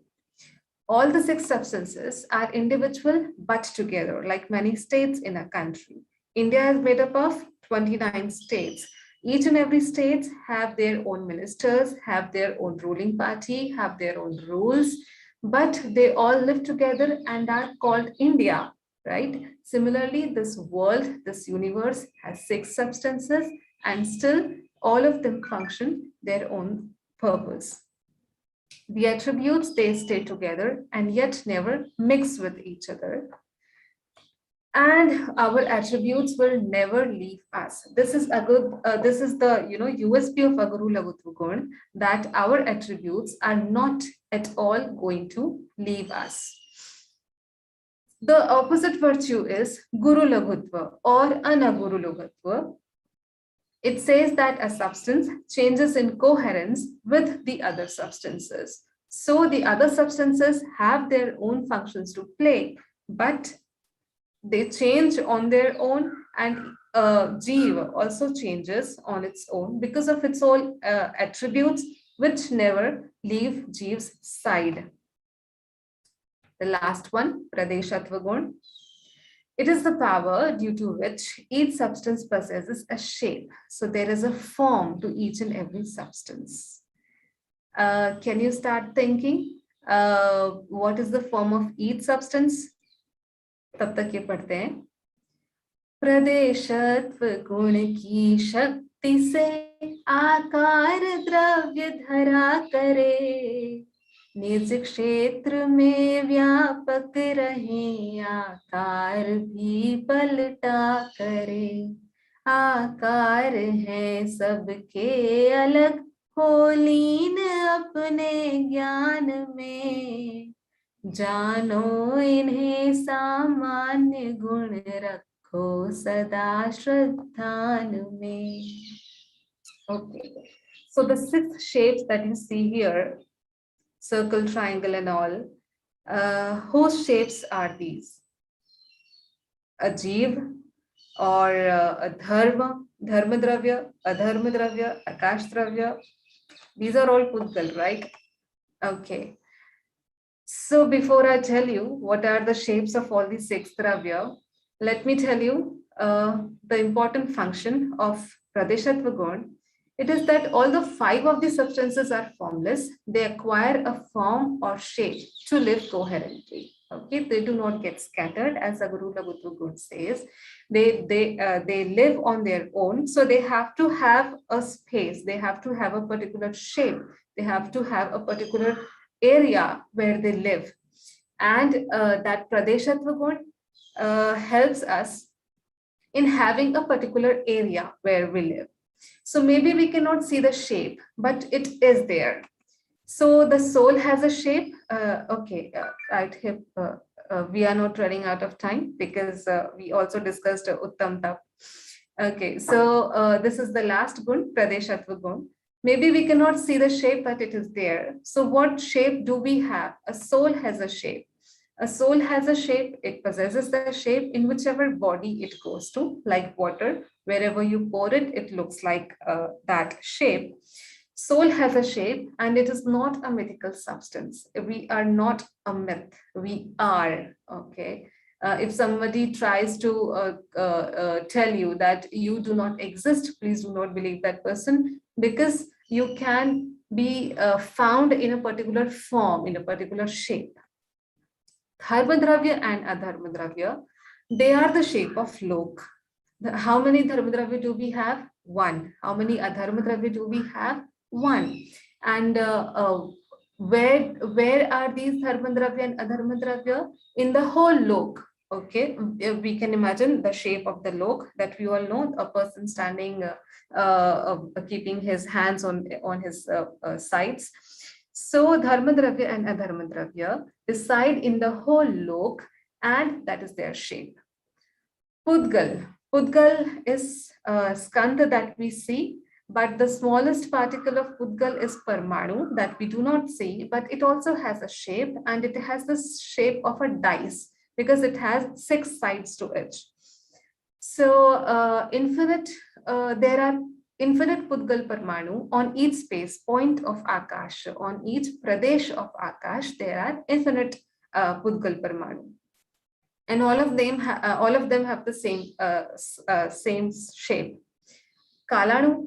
All the six substances are individual but together, like many states in a country. India is made up of 29 states. Each and every state have their own ministers, have their own ruling party, have their own rules, but they all live together and are called India, right? Similarly, this world, this universe has six substances and still all of them function their own purpose. The attributes, they stay together and yet never mix with each other. And our attributes will never leave us. This is a good, this is the USP of Aguru Lagutru Gun, that our attributes are not at all going to leave us. The opposite virtue is Guru Lagutva or Anaguru Lagutva. It says that a substance changes in coherence with the other substances. So the other substances have their own functions to play, but they change on their own, and Jeev also changes on its own because of its own attributes which never leave Jeev's side. The last one, Pradeshatva Gun. It is the power due to which each substance possesses a shape. So there is a form to each and every substance. Can you start thinking what is the form of each substance? तब तक ये पढ़ते हैं. प्रदेशत्व गुण की शक्ति से आकार द्रव्य धरा करे, निज क्षेत्र में व्यापक रहे, आकार भी पलटा करे. आकार है सबके अलग, हो लीन अपने ज्ञान में, जानो इन्हें सामान्य गुण रखो सदा श्रद्धान में. Okay, so the six shapes that you see here, circle, triangle and all, whose shapes are these? A jeev or a dharma, dharma dravya, adharma dravya, akash dravya. These are all pudgal, right? Okay. So before I tell you what are the shapes of all these six dravya, let me tell you the important function of Pradeshatva Gun. It is that all the five of these substances are formless. They acquire a form or shape to live coherently. Okay, they do not get scattered, as Aguru Lagutru Gun says. They live on their own, so they have to have a space. They have to have a particular shape. They have to have a particular area where they live, and that Pradeshatva Gun helps us in having a particular area where we live. So maybe we cannot see the shape, but it is there. So the soul has a shape. Right here, we are not running out of time because we also discussed Uttam Tap. Okay, so this is the last gun, Pradeshatva Gun. Maybe we cannot see the shape, but it is there. So what shape do we have? A soul has a shape. A soul has a shape. It possesses the shape in whichever body it goes to, like water. Wherever you pour it, it looks like that shape. Soul has a shape, and it is not a mythical substance. We are not a myth. We are, okay? If somebody tries to tell you that you do not exist, please do not believe that person, because you can be found in a particular form, in a particular shape. Dharma dravya and adharma dravya, they are the shape of lok. How many dharma dravya do we have? One. How many adharma dravya do we have? One. And where are these dharma dravya and adharma dravya? In the whole lok. Okay, we can imagine the shape of the lok that we all know, a person standing, keeping his hands on his sides. So dharma dravya and adharma dravya reside in the whole lok, and that is their shape. Pudgal. Pudgal is skandha that we see, but the smallest particle of Pudgal is Parmanu that we do not see, but it also has a shape, and it has the shape of a dice because it has 6 sides to it. So there are infinite Pudgal Parmanu on each space point of Akash. On each Pradesh of Akash, there are infinite Pudgal Parmanu. And all of them have the same shape. Kalanu.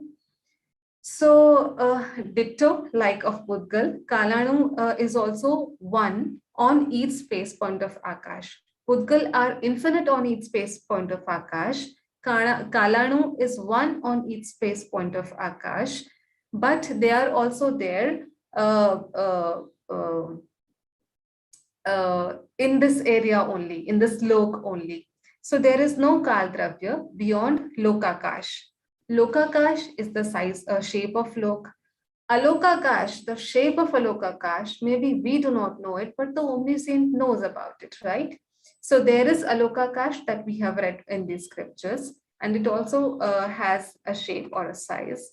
So ditto like of Pudgal, Kalanu is also one on each space point of Akash. Pudgal are infinite on each space point of Akash. Kalanu is one on each space point of Akash, but they are also there in this area only, in this lok only. So there is no Kaldravya beyond Lokakash. Lokakash is the shape of lok. Alokakash, the shape of Alokakash, maybe we do not know it, but the Omniscient knows about it, right? So there is Alokakash that we have read in these scriptures, and it also has a shape or a size.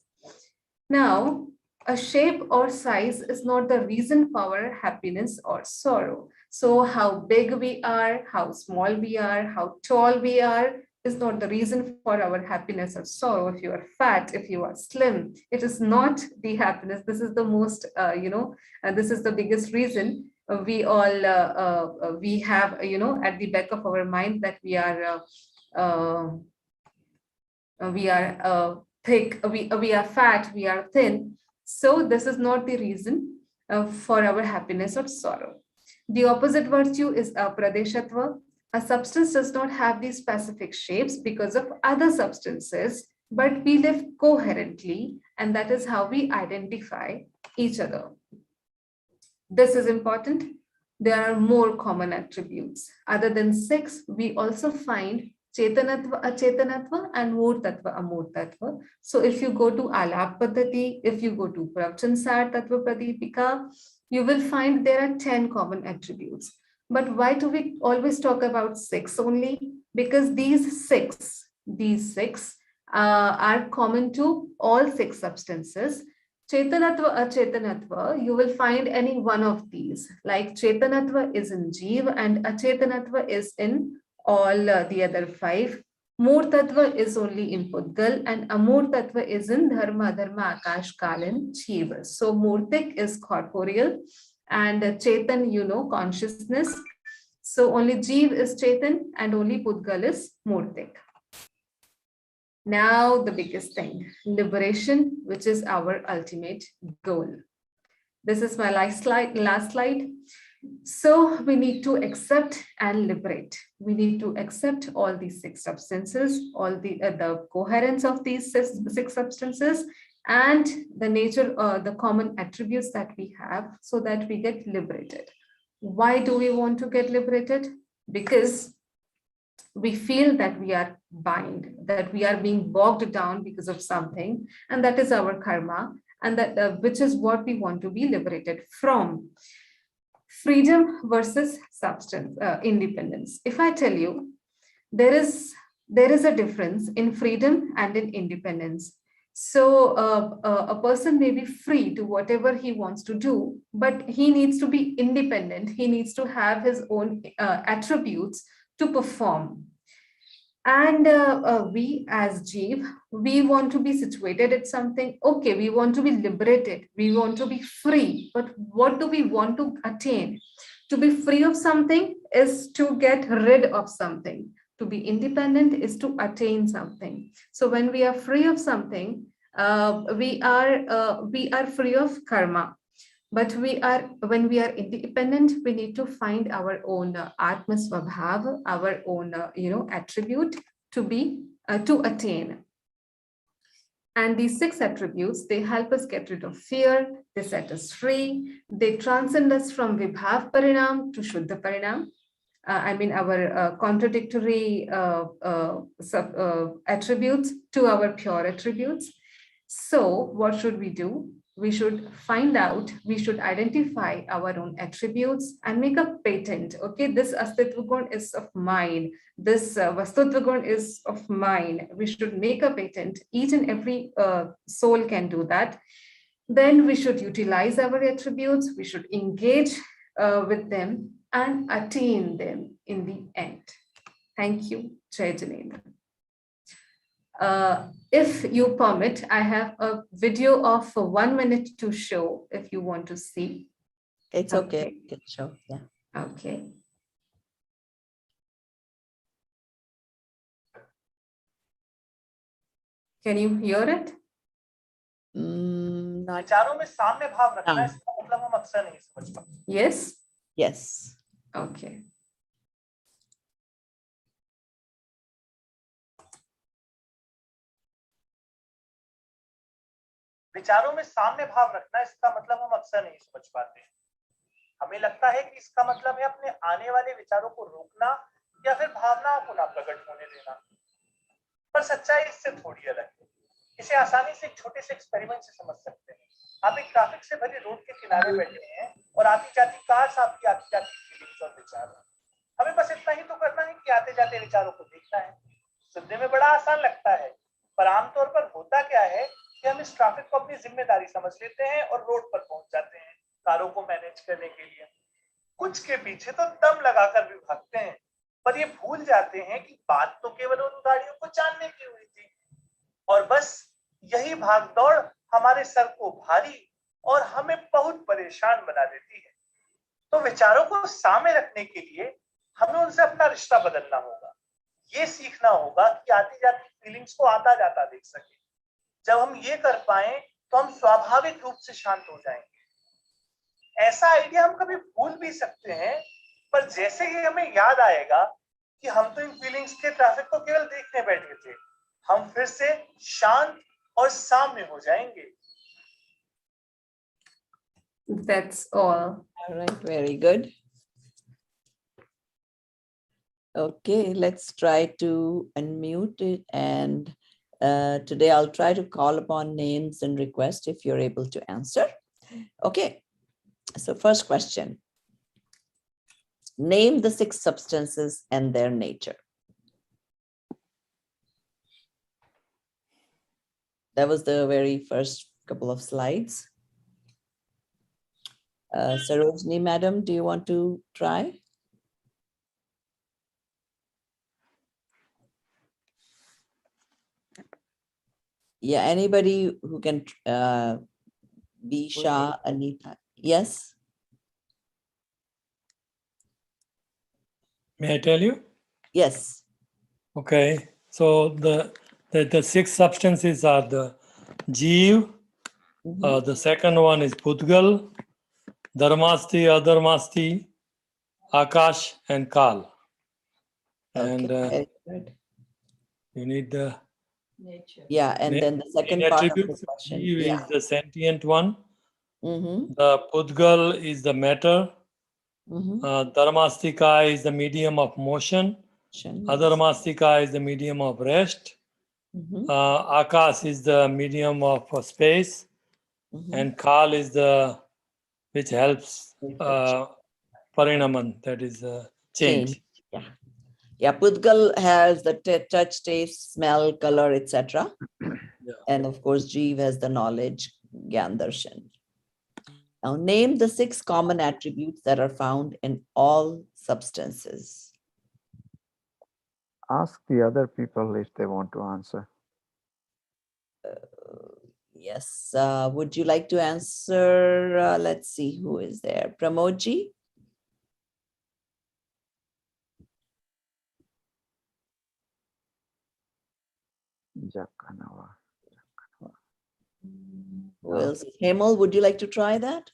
Now, a shape or size is not the reason for our happiness or sorrow. So how big we are, how small we are, how tall we are is not the reason for our happiness or sorrow. If you are fat, if you are slim, it is not the happiness. This is the most, this is the biggest reason we all, we have, at the back of our mind that we are thick, we are fat, we are thin. So this is not the reason for our happiness or sorrow. The opposite virtue is pradeshatva. A substance does not have these specific shapes because of other substances, but we live coherently, and that is how we identify each other. This is important. There are more common attributes. Other than 6, we also find Chetanatva, Achetanatva, and Murtatva, Amurtatva. So if you go to Alap Paddhati, if you go to Pravachan Tattva Pradipika, you will find there are 10 common attributes. But why do we always talk about 6 only? Because these six are common to all 6 substances. Chetanatva, Achetanatva, you will find any one of these. Like Chetanatva is in Jeev and Achetanatva is in all the other 5. Murtatva is only in Pudgal and Amurtatva is in Dharma, Akash, Kalan, Jeev. So Murtik is corporeal and Chetan, consciousness. So only Jeev is Chetan and only Pudgal is Murtik. Now the biggest thing, liberation, which is our ultimate goal. This is my last slide. So we need to accept and liberate. We need to accept all these 6 substances, all the coherence of these 6 substances, and the nature, the common attributes that we have, so that we get liberated. Why do we want to get liberated? Because we feel that we are bound, that we are being bogged down because of something, and that is our karma, and that which is what we want to be liberated from. Freedom versus substance, independence. If I tell you, there is a difference in freedom and in independence. So a person may be free to whatever he wants to do, but he needs to be independent. He needs to have his own attributes to perform. And we as Jeev, we want to be situated at something. Okay, we want to be liberated. We want to be free. But what do we want to attain? To be free of something is to get rid of something. To be independent is to attain something. So when we are free of something, we are free of karma. But when we are independent, we need to find our own Atma Swabhav, our own attribute to attain. And these 6 attributes, they help us get rid of fear, they set us free, they transcend us from Vibhav Parinam to Shuddha Parinam. Our contradictory attributes to our pure attributes. So what should we do? We should find out, we should identify our own attributes and make a patent. Okay, this Astitva Gun is of mine. This Vastutva Gun is of mine. We should make a patent. Each and every soul can do that. Then we should utilize our attributes. We should engage with them and attain them in the end. Thank you. Jai Janendra. If you permit, I have a video of 1 minute to show if you want to see. It's okay. Okay. You can show. Yeah. Okay. Can you hear it? Not. विचारों में साम्य भाव रखना है, इसका मतलब हम अक्सर नहीं समझ पाते. Yes. Yes. Okay. विचारों में साम्य भाव रखना, इसका मतलब हम अक्सर नहीं समझ पाते हैं. हमें लगता है कि इसका मतलब है अपने आने वाले विचारों को रोकना या फिर भावनाओं को ना प्रकट होने देना. पर सच्चाई इससे थोड़ी अलग है. इसे आसानी से एक छोटे से एक्सपेरिमेंट से समझ सकते हैं. आप एक ट्रैफिक से भरी रोड के किनारे बैठे हैं और आती जाती कार से आपकी आती जाती फीलिंग्स और विचार. हमें बस इतना ही तो करना है कि आते जाते विचारों को देखना है. सुनने में बड़ा आसान लगता है, पर आमतौर पर होता क्या है कि हम इस ट्रैफिक को अपनी जिम्मेदारी समझ लेते हैं और रोड पर पहुंच जाते हैं कारों को मैनेज करने के लिए. कुछ के पीछे तो दम लगाकर भी भागते हैं, पर ये भूल जाते हैं कि बात तो केवल उन गाड़ियों को जानने की हुई थी. और बस यही भागदौड़ हमारे सर को भारी और हमें बहुत परेशान बना देती है. तो विचारों को सामने रखने के लिए हमें उनसे अपना रिश्ता बदलना होगा. ये सीखना होगा कि आती जाती फीलिंग्स को आता जाता देख सके. जब हम ये कर पाए तो हम स्वाभाविक रूप से शांत हो जाएंगे. ऐसा आइडिया हम कभी भूल भी सकते हैं, पर जैसे ही हमें याद आएगा कि हम तो इन फीलिंग्स के ट्रैफिक को केवल देखने बैठे थे, हम फिर से शांत और साम्य हो जाएंगे. That's all. All right. Very good. Okay, let's try to unmute it. And today I'll try to call upon names and request if you're able to answer. Okay, so first question. Name the 6 substances and their nature. That was the very first couple of slides. Sarojini, madam, do you want to try? Yeah, anybody who can, Bisha, Anita. Yes. May I tell you? Yes. Okay. So the 6 substances are the Jeev, Mhm. the second one is Pudgal, Dharmasti, Adharmasti, Akash, and Kal. And Okay, very good. you need the Yeah, and then the second main part of the attributes. question. Jeev Yeah. is the sentient one. Mm-hmm. The Pudgal is the matter. Mm-hmm. Dharmastika is the medium of motion. Adharmastika is the medium of rest. Mm-hmm. Akash is the medium of space. Mm-hmm. And Kal is the which helps Parinaman, that is change. Yeah. Yeah, Pudgal has the touch, taste, smell, color, etc. Yeah. And of course, Jeev has the knowledge, Gyan Darshan. Now name the 6 common attributes that are found in all substances. Ask the other people if they want to answer. Yes. Would you like to answer? Let's see who is there. Pramodji? Jakanawa. Who else? Hemal, would you like to try that?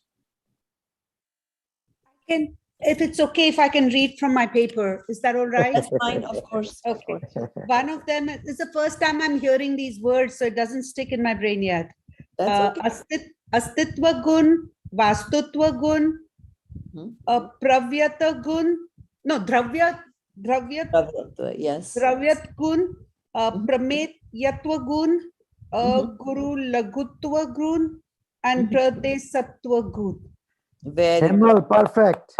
Can, if it's okay, if I can read from my paper, is that all right? That's fine, of course. Of Okay. course. One of them is the first time I'm hearing these words, so it doesn't stick in my brain yet. That's okay. Astitva gun, Vastutva gun, Mhm. Pravyata gun, no, Dravyat, Pravratva, yes. Dravyat gun, Mhm. Pramet Yatva gun, Mhm. Guru Lagutva gun, and Mhm. Prade Sattva gun. Very good. Hemal, perfect.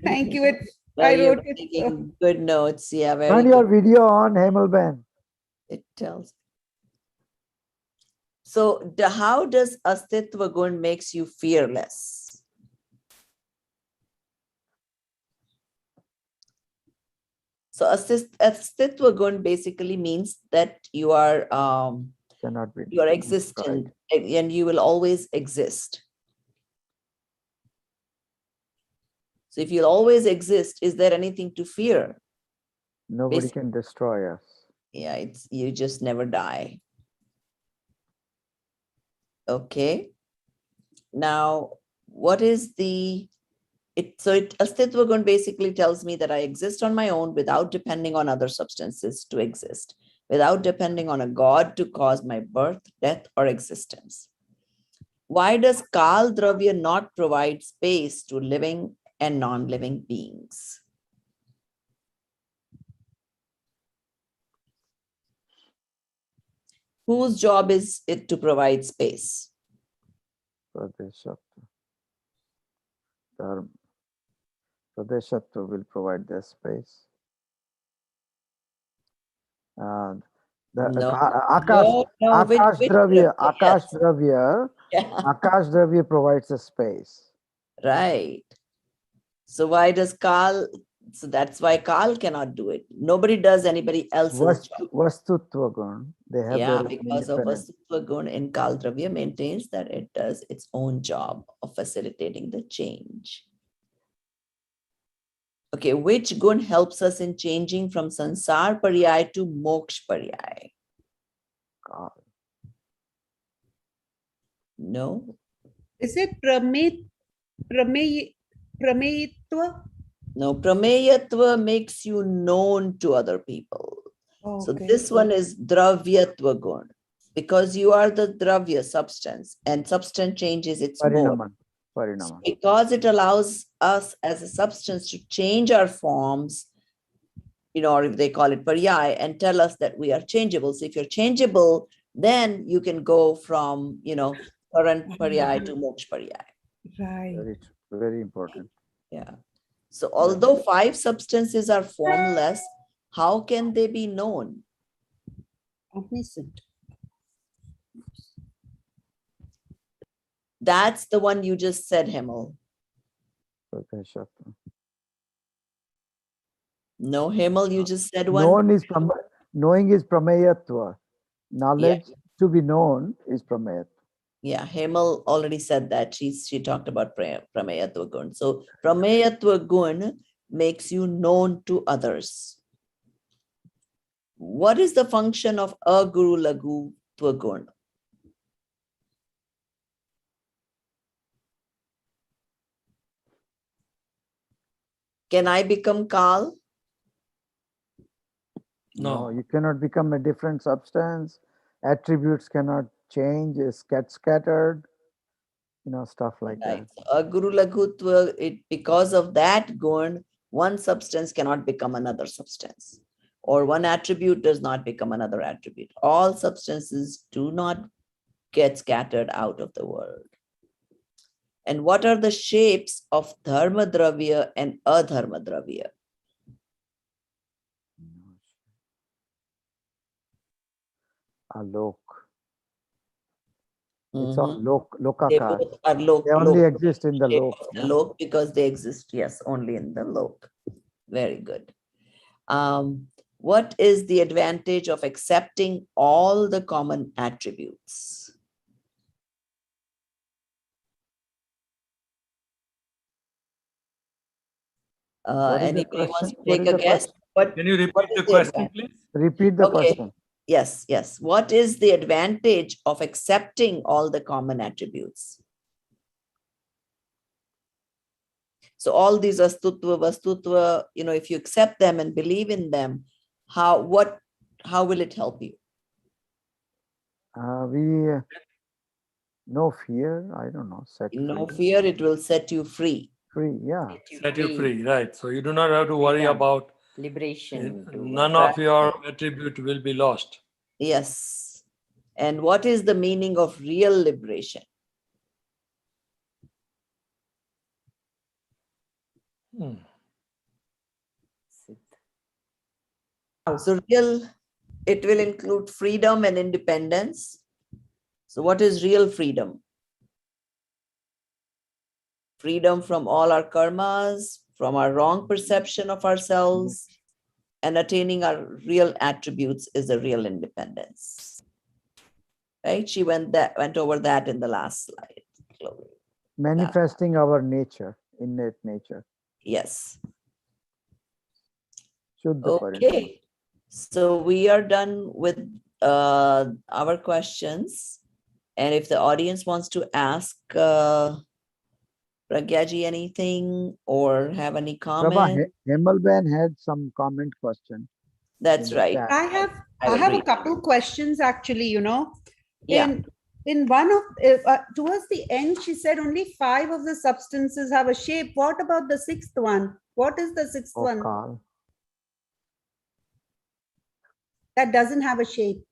Thank you. Well, I you're wrote it. taking good notes. Yeah, very Turn good. your video on, Hemal Ben. It tells. So how does Astitva Gun makes you fearless? So astitva gun basically means that you are Cannot be you are destroyed. existent and you will always exist. So if you'll always exist, is there anything to fear? Nobody can destroy us. Yeah, it's you just never die. Okay. Now, what is astitva gun basically tells me that I exist on my own without depending on other substances to exist, without depending on a god to cause my birth, death, or existence. Why does Kal Dravya not provide space to living and non-living beings? Whose job is it to provide space? Pradeshatva. Pradeshatva will provide their space. And No, Akash, which Dravya, Dravya? Akash Yes. Dravya, Yeah, Akash Dravya provides a space. right. So why does Kal? So that's why Kal cannot do it. Nobody does anybody else's job. Vastutva gun, they have Yeah, their own because of independent. Astutva Gun in Kal Dravya maintains that it does its own job of facilitating the change. Okay, which gun helps us in changing from sansar paryay to moksha paryay? God. No, Is it Prameyitva? no, prameyatva makes you known to other people. So Okay. this one is dravyatva gun because you are the dravya substance and substance changes its mode. Parinaman. Because it allows us as a substance to change our forms, or if they call it paryay, and tell us that we are changeable. So if you're changeable, then you can go from, current paryay to moksha paryay. Right. Very important. Yeah. So although 5 substances are formless, how can they be known? Omniscient. That's the one you just said, Himal. Pradeshatva. No, Himal, you just said one. Knowing is prameyatva. Knowledge to be known is prameyatva. Yeah, Hemal already said that. She talked about Prameyatva Gun. So Prameyatva Gun makes you known to others. What is the function of Aguru Lagu Tvagun? Can I become Kal? No, you cannot become a different substance. Attributes cannot change, get scattered, stuff like Right. that. So Aguru Lagu Tva, because of that gun, one substance cannot become another substance, or one attribute does not become another attribute. All substances do not get scattered out of the world. And what are the shapes of Dharma Dravya and Adharma Dravya? Alok. It's all They lokaka. both are lok. They only Lok, exist in the shape lok. of the lok because they exist, yes, only in the lok. Very good. What is the advantage of accepting all the common attributes? What is the Anybody wants question? to What take is a the guess? question? Can you What repeat is the the question, advantage? please? Repeat the Okay. question. Yes. What is the advantage of accepting all the common attributes? So all these astutva, vastutva, if you accept them and believe in them, how will it help you? We no fear. I don't know. Set No free. fear, it will set you free. Free. Yeah. Set you free, right? So you do not have to worry Freedom. about Liberation. none of your attribute will be lost. Yes. And what is the meaning of real liberation? So it will include freedom and independence. So what is real freedom? Freedom from all our karmas, from our wrong perception of ourselves, and attaining our real attributes is a real independence. Right? She went over that in the last slide. Chloe. Manifesting our nature, innate nature. Yes. Shuddha Parinama. Okay. So we are done with our questions. And if the audience wants to ask Pragyaji anything or have any Prabha, comment, Hemalben had some comment question. that's in the right. chat. I have I will a read. couple questions actually, you know. Yeah. In one of towards the end, she said only 5 of the substances have a shape. What about the 6th one? What is the 6th Oh, one Kal. that doesn't have a shape?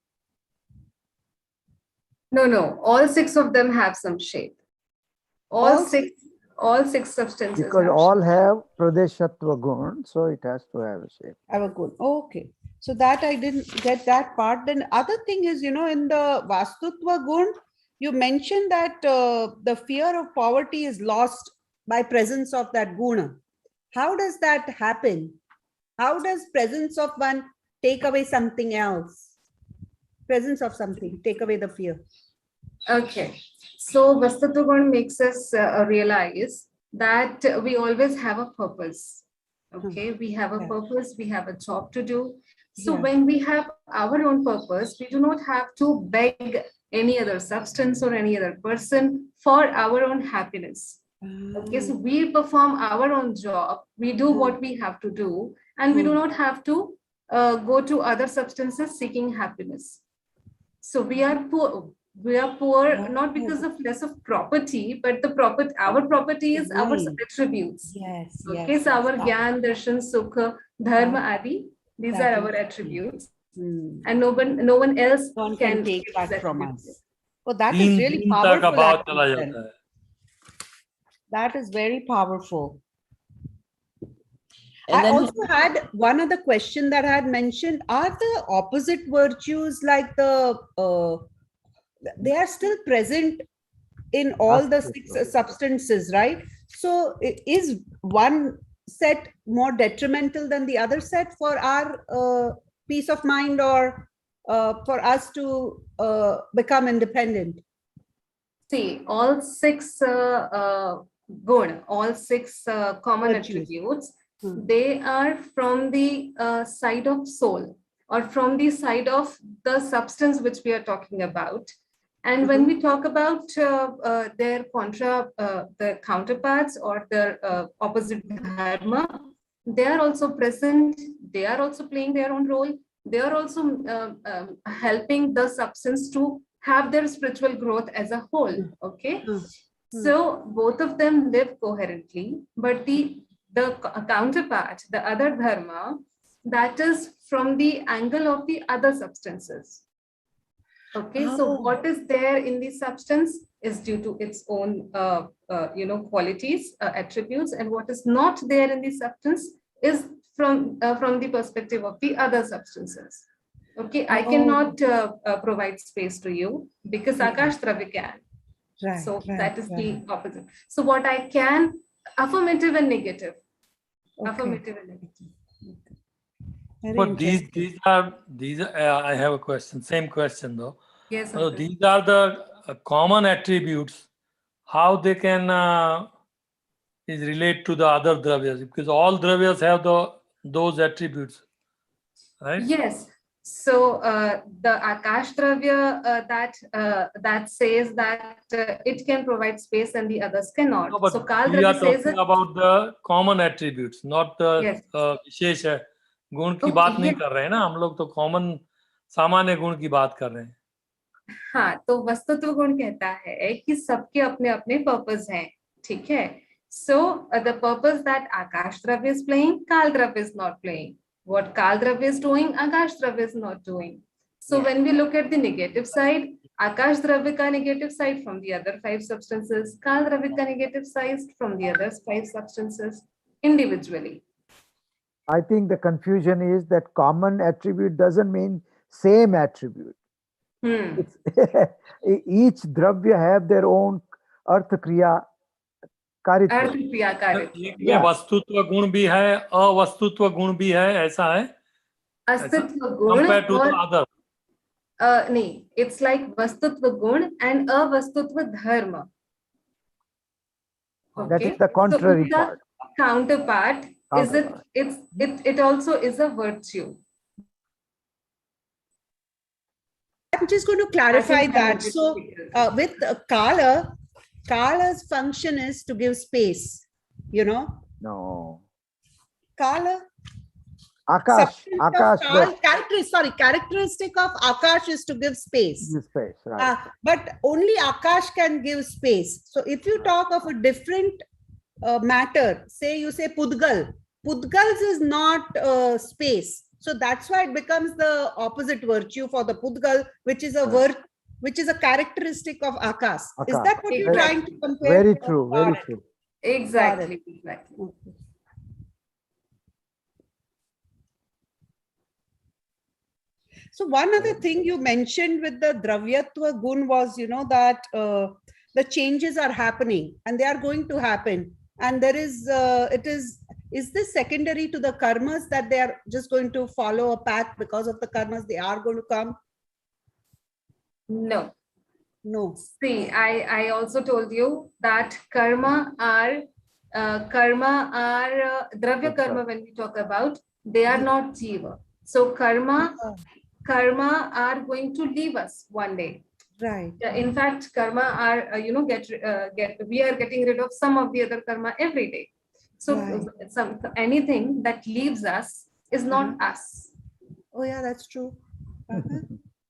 No, all 6 of them have some shape. All All six substances Because have all shape. have Pradeshatva Gun, so it has to have a shape. Have a good. Okay. So that I didn't get that part. Then other thing is, you know, in the Vastutva Gun, you mentioned that the fear of poverty is lost by presence of that guna. How does that happen? How does presence of one take away something else? Presence of something, take away the fear. Okay. So Vastatugana makes us realize that we always have a purpose. Okay. We have a Yeah. purpose. We have a job to do. So Yeah. when we have our own purpose, we do not have to beg any other substance or any other person for our own happiness. Okay, so we perform our own job, we do what we have to do, and we do not have to go to other substances seeking happiness. So we are poor. We are poor not because of less of property, but our property is our Right. attributes. Yes. Okay, Yes. so our yes. Gyan, Darshan, Sukha, Dharma, Adi, these That are our is- attributes, Hmm. and no one else One can can take give that these from attributes. us. Oh, that is 3 really दिन तक powerful. अभाव actually, चला then. जाता है. That is very powerful. And I then also had one other question that I had mentioned. Are the opposite virtues like they are still present in all the 6 substances, right? So is one set more detrimental than the other set for our peace of mind or for us to become independent? See, all 6 good, all 6 common Virtues. attributes, Hmm. they are from the side of soul or from the side of the substance which we are talking about. And when we talk about their the counterparts or their opposite dharma, they are also present, they are also playing their own role, they are also helping the substance to have their spiritual growth as a whole. Okay. So both of them live coherently, but the counterpart, the other dharma, that is from the angle of the other substances. Okay, so what is there in the substance is due to its own qualities, attributes, and what is not there in the substance is from the perspective of the other substances. Okay, I cannot provide space to you because Akash Dravya can. Right, So right, that is right. the opposite. So what I can, affirmative and negative. Okay. Affirmative and negative. Very But interesting. these are I have a question, same question though. Yes, So Uncle. these are the common attributes. How they can is relate to the other dravyas, because all dravyas have those attributes, right? Yes. So the Akash Dravya that says that it can provide space and the others cannot. No, but So Kal we are Dravya says talking it. about the common attributes, not the Yes. विशेष है. गुण की Okay, बात नहीं yeah. कर रहे हैं ना हम लोग, तो कॉमन सामान्य गुण की बात कर रहे हैं. हाँ, तो वस्तुत्व गुण कहता है कि सबके अपने अपने पर्पस हैं, ठीक है. So the purpose that Akash Dravya is playing, Kal Dravya is not playing. What Kal Dravya is doing, Akash Dravya is not doing. So when we look at the negative side, Akash Dravya ka negative side from the other 5 substances, Kal Dravya ka negative side from the other 5 substances individually. I think the confusion is that common attribute doesn't mean same attribute. It's each dravya have their own artha kriya karitva. अर्थ क्रिया कारित्व. एक में वस्तुत्व गुण भी है, अवस्तुत्व गुण भी है, ऐसा है. Astitva gun compared to the or other. nahi, it's like Vastutva gun and Avastutva dharma. That is Okay, the so contrary it's the part. counterpart. Is it? Counterpart. It also is a virtue. I'm just going to clarify I that. wanted So to be clear. with Kala's function is to give space, you know. No. Kala, Akash. substance of Akash. characteristic of Akash is to give space. The space, right. But only Akash can give space. So if you talk of a different matter, say you say Pudgal, Pudgals is not space. So that's why it becomes the opposite virtue for the Pudgal, which is a characteristic of Akash. Is Akash. that what you're Exactly. trying to compare? Very true. Very Got it. true. Exactly. Exactly. Okay. So one other thing you mentioned with the Dravyatva gun was, you know, that the changes are happening and they are going to happen. And there is, is this secondary to the karmas that they are just going to follow a path because of the karmas they are going to come? No. No. See, I also told you that karma are dravya karma when we talk about, they are not jiva. So karma are going to leave us one day. Right. In fact, karma are we are getting rid of some of the other karma every day. So anything that leaves us is not us. Oh yeah, that's true.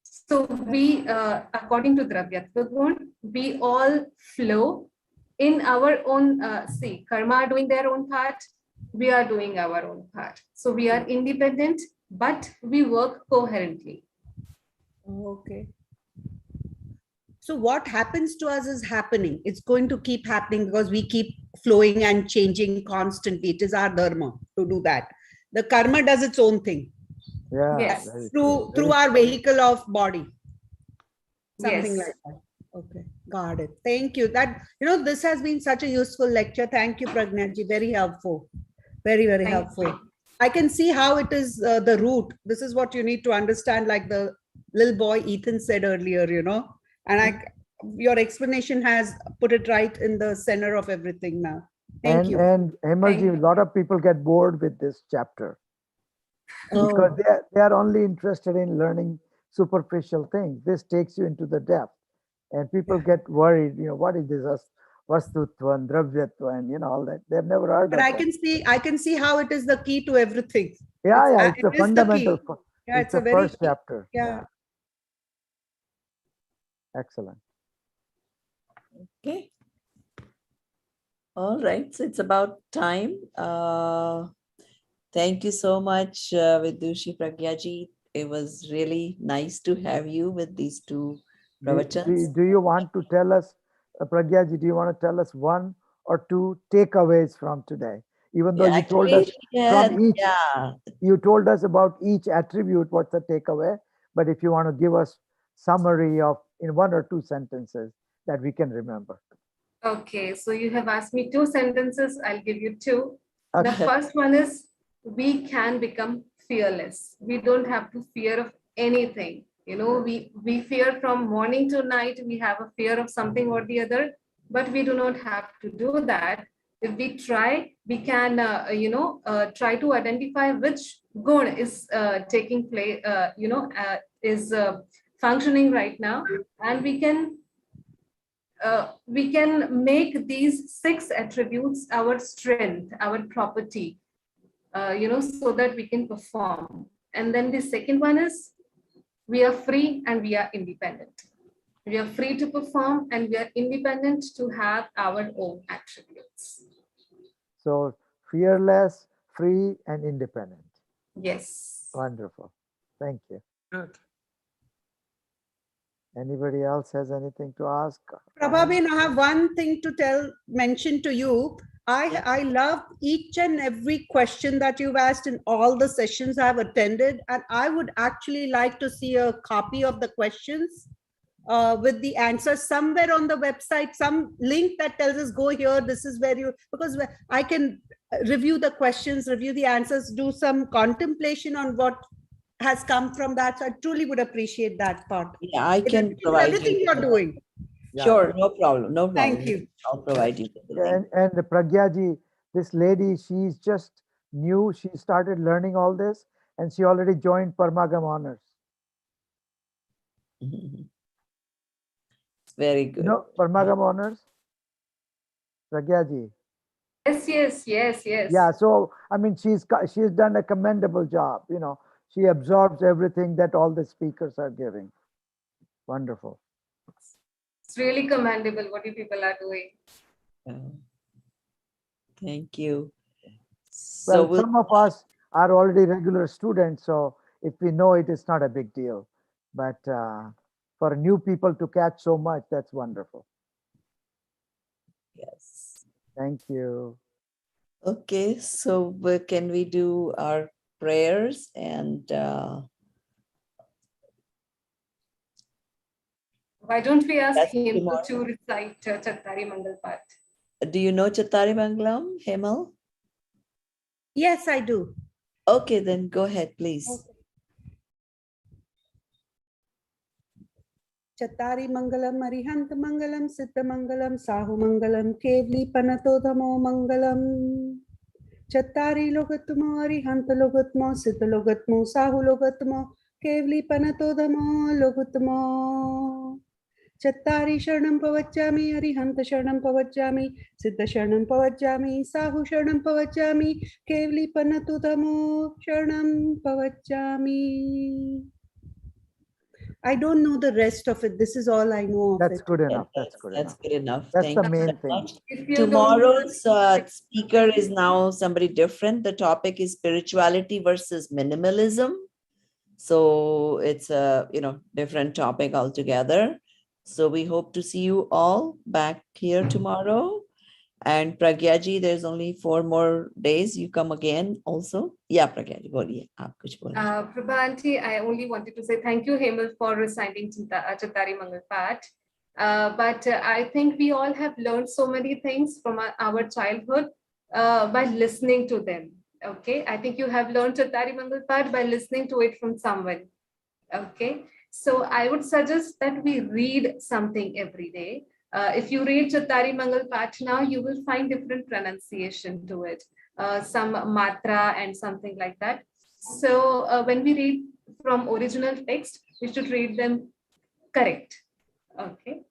So we, according to Dravyatva gun, we all flow in our own, karma are doing their own part, we are doing our own part. So we are independent, but we work coherently. Okay. So what happens to us is happening. It's going to keep happening because we keep flowing and changing constantly. It is our dharma to do that. The karma does its own thing. Yeah. Yes. Through our vehicle of body. Something Yes. like that. Okay, got it. Thank you. That, you know, this has been such a useful lecture. Thank you, Pragnaji. Very helpful. Very, very Thank helpful. you. I can see how it is the root. This is what you need to understand, like the little boy Ethan said earlier, you know, and your explanation has put it right in the center of everything now. Thank you. And Hemalji, a lot of people get bored with this chapter because they are only interested in learning superficial things. This takes you into the depth, and people get worried. You know, what is this vastutva and dravyatva and, you know, all that? They've never heard But of I can see how it is the key to everything. Yeah, it's it the is the fundamental. key. Yeah, it's it's a the very first chapter. Yeah. Excellent. Okay. All right. So it's about time. Thank you so much, Vidushi Pragyaji. It was really nice to have you with these two pravachans. Do you want to tell us, Pragyaji, do you want to tell us one or two takeaways from today? Even though you told us from each, you told us about each attribute, what's the takeaway? But if you want to give us summary of in one or two sentences that we can remember. Okay, so you have asked me two sentences. I'll give you two. Okay. The first one is, we can become fearless. We don't have to fear of anything. You know, we fear from morning to night. We have a fear of something or the other, but we do not have to do that. If we try, we can, try to identify which gun is taking place, is functioning right now, and we can make these 6 attributes our strength, our property, so that we can perform. And then the second one is, we are free and we are independent. We are free to perform and we are independent to have our own attributes. So fearless, free, and independent. Yes. Wonderful. Thank you. Good. Anybody else has anything to ask? Prabhabin, I have one thing to mention to you. I love each and every question that you've asked in all the sessions I've attended, and I would actually like to see a copy of the questions with the answers somewhere on the website, some link that tells us go here, this is where you, because I can review the questions, review the answers, do some contemplation on what has come from that. So I truly would appreciate that part. Yeah, I It can appreciate provide everything you. you're doing. Yeah. Sure, no problem, no problem. Thank you. I'll provide you with the link. And Pragya ji, this lady, she's just new. She started learning all this, and she already joined Parmagam Honors. It's very You good. know Parmagam Honors, Pragya ji. Yes. Yeah. So I mean, she's done a commendable job. You know, she absorbs everything that all the speakers are giving. Wonderful. It's really commendable what you people are doing. Thank you. Well, So we'll, some of us are already regular students, so if we know it, it's not a big deal. But for new people to catch so much, that's wonderful. yes. Thank you. Okay, so can we do our prayers and Why don't we ask that's him tomorrow. to recite Chattari Mangal Path? Do you know Chattari Mangalam, Hemal? Yes, I do. Okay, then go ahead, please. Chattari Mangalam, Arihant Mangalam, Siddha Mangalam, Sahu Mangalam, Kevli Panatodhamo Mangalam. Chattari Logatmo, Arihant Logatmo, Siddha Logatmo, Sahu Logatmo, Kevli Panatodhamo Logatmo. Chattari Sharanam Pavachami, Arihant Sharanam Pavachami, Siddha Sharanam Pavachami, Sahu Sharanam Pavachami, Kevli Panatodhamo Sharanam Pavachami. I don't know the rest of it. This is all I know of That's it. good Yeah, enough. That's good that's enough. good enough. That's Thank the you main so thing. much. If you don't Tomorrow's know- speaker is now somebody different. The topic is spirituality versus minimalism. So it's a different topic altogether. So we hope to see you all back here tomorrow. And Pragya ji, there's only 4 more days. You come again also. Yeah, Pragya ji, boliye. Aap kuch bolna hai. Prabha Aunty, I only wanted to say thank you, Hemal, for reciting Chattari Mangal Path. But I think we all have learned so many things from our childhood by listening to them. Okay, I think you have learned Chattari Mangal Path by listening to it from someone. Okay, so I would suggest that we read something every day. If you read Chattari Mangal Path now, you will find different pronunciation to it, some matra and something like that. So when we read from original text, we should read them correct. Okay.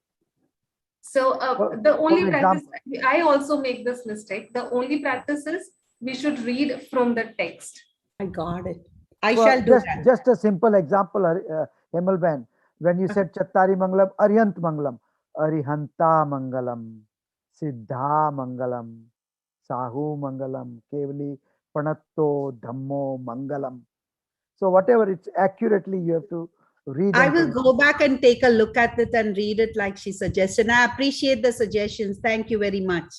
So the only practice, I also make this mistake. The only practice is we should read from the text. I got it. I Well, shall do that. just a simple example, Hemal Ben. When you said Chattari Mangalam, Arihant Mangalam, Arihanta Mangalam, Siddha Mangalam, Sahu Mangalam, Kevali Panatto Dhammo Mangalam. So whatever, it's accurately you have to read. I and will pronounce. go back and take a look at it and read it like she suggested. I appreciate the suggestions. Thank you very much.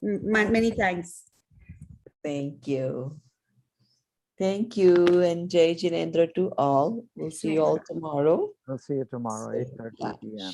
Many thanks. Thank you. Thank you. And Jai Jinendra to all. We'll see you all tomorrow. We'll see you tomorrow, So, 8:30 yeah. p.m.